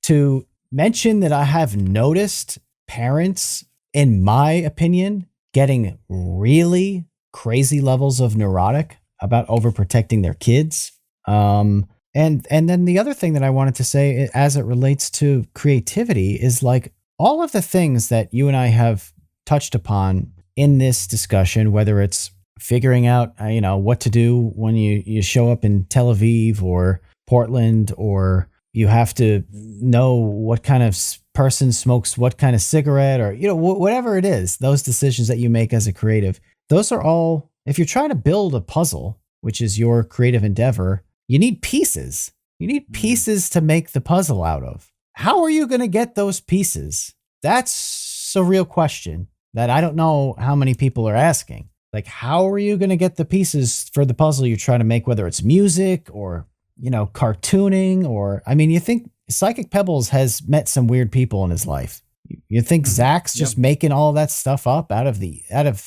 to mention that I have noticed parents, in my opinion, getting really crazy levels of neurotic about overprotecting their kids. And then the other thing that I wanted to say as it relates to creativity is like all of the things that you and I have touched upon in this discussion, whether it's figuring out, what to do when you show up in Tel Aviv or Portland, or you have to know what kind of person smokes what kind of cigarette, or, whatever it is, those decisions that you make as a creative, those are all, if you're trying to build a puzzle, which is your creative endeavor, you need pieces. You need pieces to make the puzzle out of. How are you going to get those pieces? That's a real question that I don't know how many people are asking. Like, how are you going to get the pieces for the puzzle you're trying to make, whether it's music or, cartooning, or, you think Psychic Pebbles has met some weird people in his life. You think Zach's just making all that stuff up out of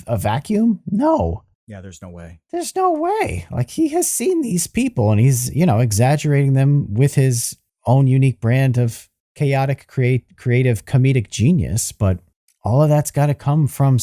a vacuum? No. Yeah, there's no way. There's no way. Like, he has seen these people and he's, exaggerating them with his own unique brand of chaotic, creative, comedic genius. But all of that's got to come from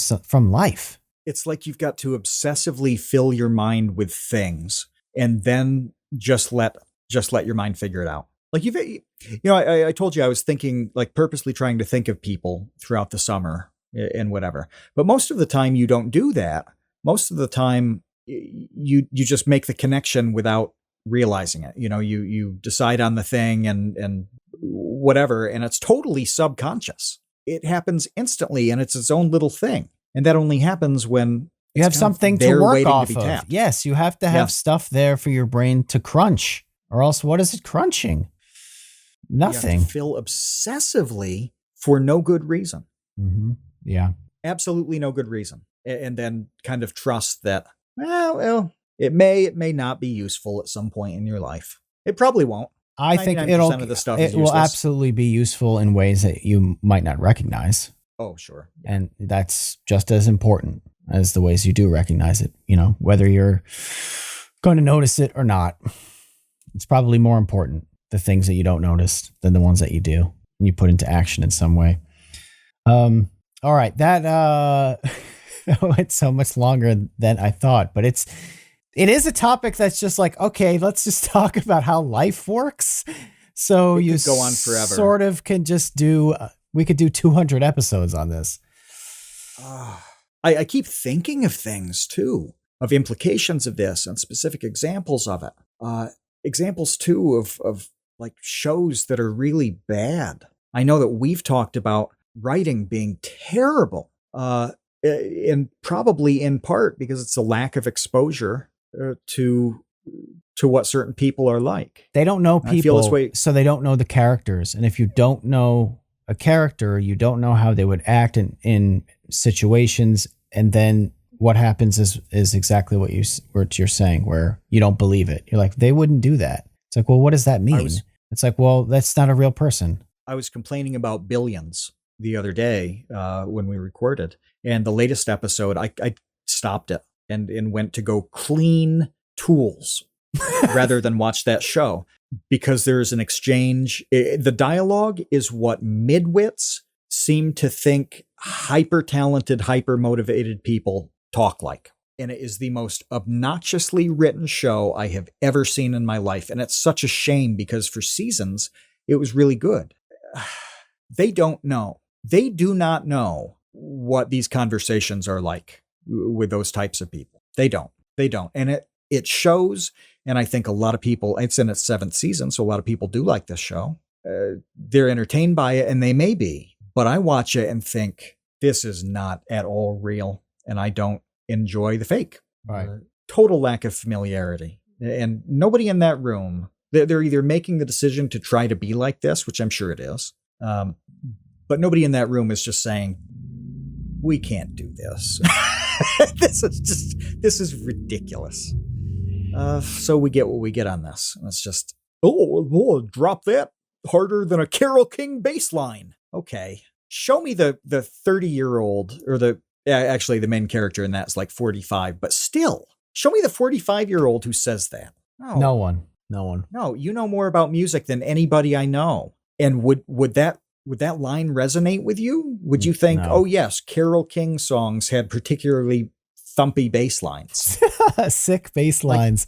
life. It's like you've got to obsessively fill your mind with things and then just let your mind figure it out. Like I told you I was thinking, like, purposely trying to think of people throughout the summer and whatever. But most of the time you don't do that. Most of the time you just make the connection without realizing it. You decide on the thing and whatever, and it's totally subconscious. It happens instantly, and it's its own little thing. And that only happens when you have something to work off of. Tapped. Yes, you have to have stuff there for your brain to crunch, or else what is it crunching? Nothing. You have to fill obsessively for no good reason. Mm-hmm. Yeah. Absolutely no good reason. And then kind of trust that, well, it may not be useful at some point in your life. It probably won't. I think it will absolutely be useful in ways that you might not recognize. Oh, sure. And that's just as important as the ways you do recognize it, whether you're going to notice it or not. It's probably more important, the things that you don't notice, than the ones that you do and you put into action in some way. All right. That went so much longer than I thought, but it is a topic that's just like, okay, let's just talk about how life works. So you go on forever. Sort of can just do, we could do 200 episodes on this. I keep thinking of things too, of implications of this and specific examples of it. Examples too of like shows that are really bad. I know that we've talked about writing being terrible, and probably in part because it's a lack of exposure to what certain people are like. They don't know people, so they don't know the characters. And if you don't know a character, you don't know how they would act in situations. And then what happens is exactly what you're saying, where you don't believe it. You're like, they wouldn't do that. It's like, well, what does that mean? It's like, well, that's not a real person. I was complaining about Billions the other day when we recorded, and the latest episode, I stopped it and went to go clean tools rather than watch that show, because there's an exchange. The dialogue is what midwits seem to think hyper talented, hyper motivated people talk like. And it is the most obnoxiously written show I have ever seen in my life. And it's such a shame, because for seasons, it was really good. They don't know. They do not know what these conversations are like with those types of people. They don't. And it shows. And I think a lot of people, it's in its 7th season, so a lot of people do like this show. They're entertained by it, and they may be. But I watch it and think, this is not at all real. And I don't enjoy the fake. Right. Total lack of familiarity. And nobody in that room, they're either making the decision to try to be like this, which I'm sure it is. But nobody in that room is just saying, we can't do this. This is ridiculous. So we get what we get on this. And it's just, drop that harder than a Carole King bass line. Okay. Show me the 30-year-old, or actually the main character in that is like 45, but still, show me the 45-year-old who says that. No one. No, you know more about music than anybody I know. And would that line resonate with you? Would you think, No. oh yes, Carole King songs had particularly thumpy bass lines? Sick bass lines.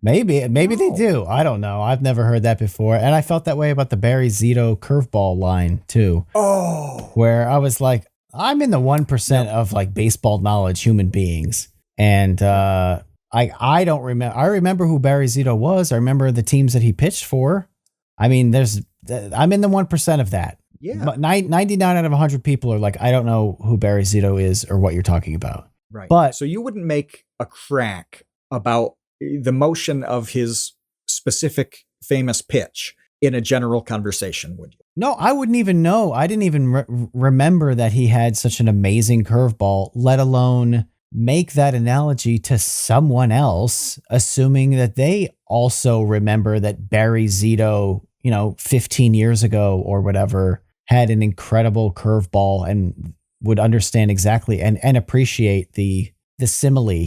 Maybe they do. I don't know. I've never heard that before. And I felt that way about the Barry Zito curveball line too. Oh. Where I was like, I'm in the 1% of like baseball knowledge human beings. And I don't remember. I remember who Barry Zito was. I remember the teams that he pitched for. I mean, I'm in the 1% of that. Yeah. But 99 out of 100 people are like, I don't know who Barry Zito is or what you're talking about. Right. But so you wouldn't make a crack about the motion of his specific famous pitch in a general conversation, would you? no, I wouldn't even know. I didn't even remember that he had such an amazing curveball, let alone make that analogy to someone else, assuming that they also remember that Barry Zito, 15 years ago or whatever, had an incredible curveball and would understand exactly and appreciate the simile.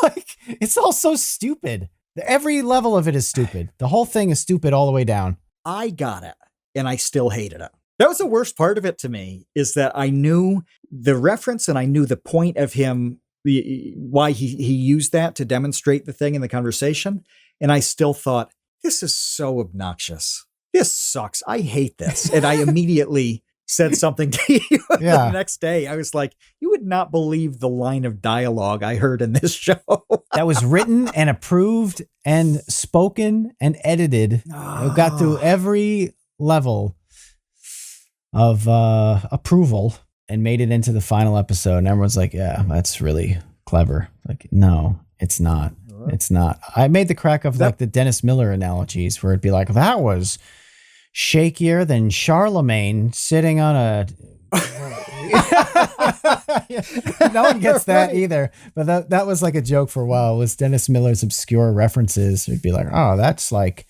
Like, it's all so stupid. Every level of it is stupid. The whole thing is stupid all the way down. I got it, and I still hated it. That was the worst part of it to me, is that I knew the reference and I knew the point of him, why he used that to demonstrate the thing in the conversation. And I still thought, this is so obnoxious. This sucks. I hate this. And I immediately said something to you the next day. I was like, you would not believe the line of dialogue I heard in this show. That was written and approved and spoken and edited. It got through every level of approval and made it into the final episode. And everyone's like, yeah, that's really clever. Like, no, it's not. It's not. I made the crack of like the Dennis Miller analogies where it'd be like, that was shakier than Charlemagne sitting on a... No one gets that either. But that was like a joke for a while, was Dennis Miller's obscure references. It'd be like, oh, that's like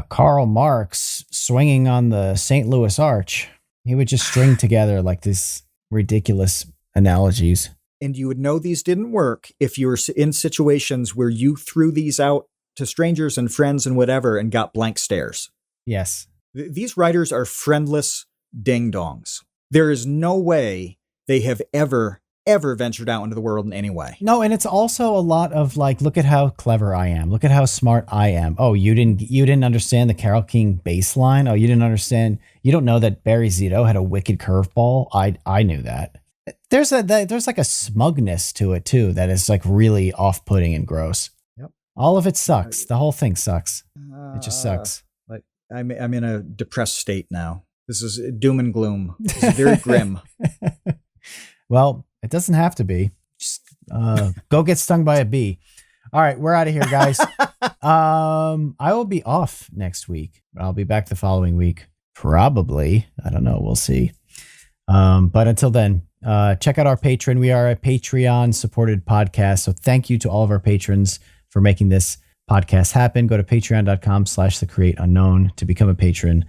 Karl Marx swinging on the St. Louis Arch. He would just string together like these ridiculous analogies. And you would know these didn't work if you were in situations where you threw these out to strangers and friends and whatever and got blank stares. Yes. These writers are friendless ding-dongs. There is no way they have ever ventured out into the world in any way. No, and it's also a lot of like, look at how clever I am. Look at how smart I am. Oh, you didn't understand the Carole King bass line? Oh, you didn't understand. You don't know that Barry Zito had a wicked curveball? I knew that. There's like a smugness to it too that is like really off-putting and gross. Yep. All of it sucks. The whole thing sucks. It just sucks. Like I'm in a depressed state now. This is doom and gloom. This is very grim. Well, it doesn't have to be. Just go get stung by a bee. All right, we're out of here, guys. I will be off next week. I'll be back the following week. Probably. I don't know. We'll see. But until then, check out our Patreon. We are a Patreon supported podcast. So thank you to all of our patrons for making this podcast happen. Go to patreon.com/thecreateunknown to become a patron.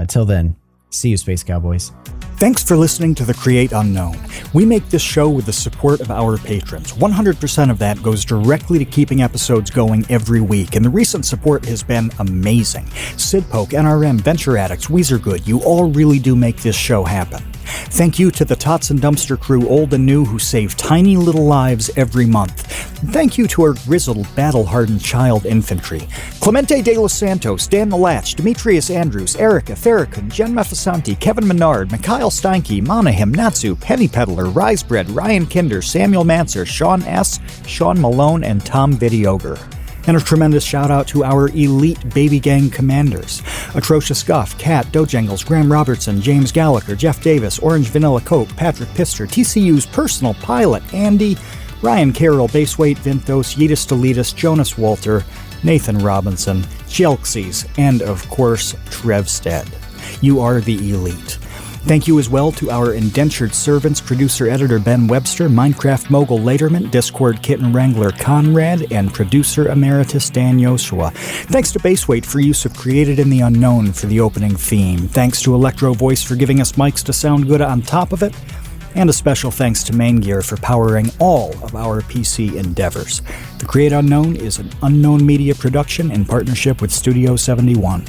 Till then, see you, Space Cowboys. Thanks for listening to The Create Unknown. We make this show with the support of our patrons. 100% of that goes directly to keeping episodes going every week, and the recent support has been amazing. Sidpoke, NRM, Venture Addicts, Weezergood, you all really do make this show happen. Thank you to the Tots and Dumpster crew, old and new, who save tiny little lives every month. Thank you to our grizzled, battle-hardened child infantry. Clemente de los Santos, Dan the Latch, Demetrius Andrews, Erica Farrakhan, Jen Mefasanti, Kevin Menard, Mikhail Steinke, Monahim, Natsu, Penny Peddler, Risebread, Ryan Kinder, Samuel Manser, Sean S., Sean Malone, and Tom Videoger. And a tremendous shout out to our elite baby gang commanders: Atrocious Guff, Kat, Dojangles, Graham Robertson, James Gallagher, Jeff Davis, Orange Vanilla Coke, Patrick Pister, TCU's personal pilot, Andy, Ryan Carroll, Baseweight, Vinthos, Yeetus Deletus, Jonas Walter, Nathan Robinson, Chelxies, and of course, Trevstead. You are the elite. Thank you as well to our indentured servants, producer-editor Ben Webster, Minecraft mogul Laterman, Discord kitten wrangler Conrad, and producer emeritus Dan Yoshua. Thanks to Baseweight for use of Created in the Unknown for the opening theme. Thanks to Electro Voice for giving us mics to sound good on top of it. And a special thanks to Main Gear for powering all of our PC endeavors. The Create Unknown is an Unknown Media production in partnership with Studio 71.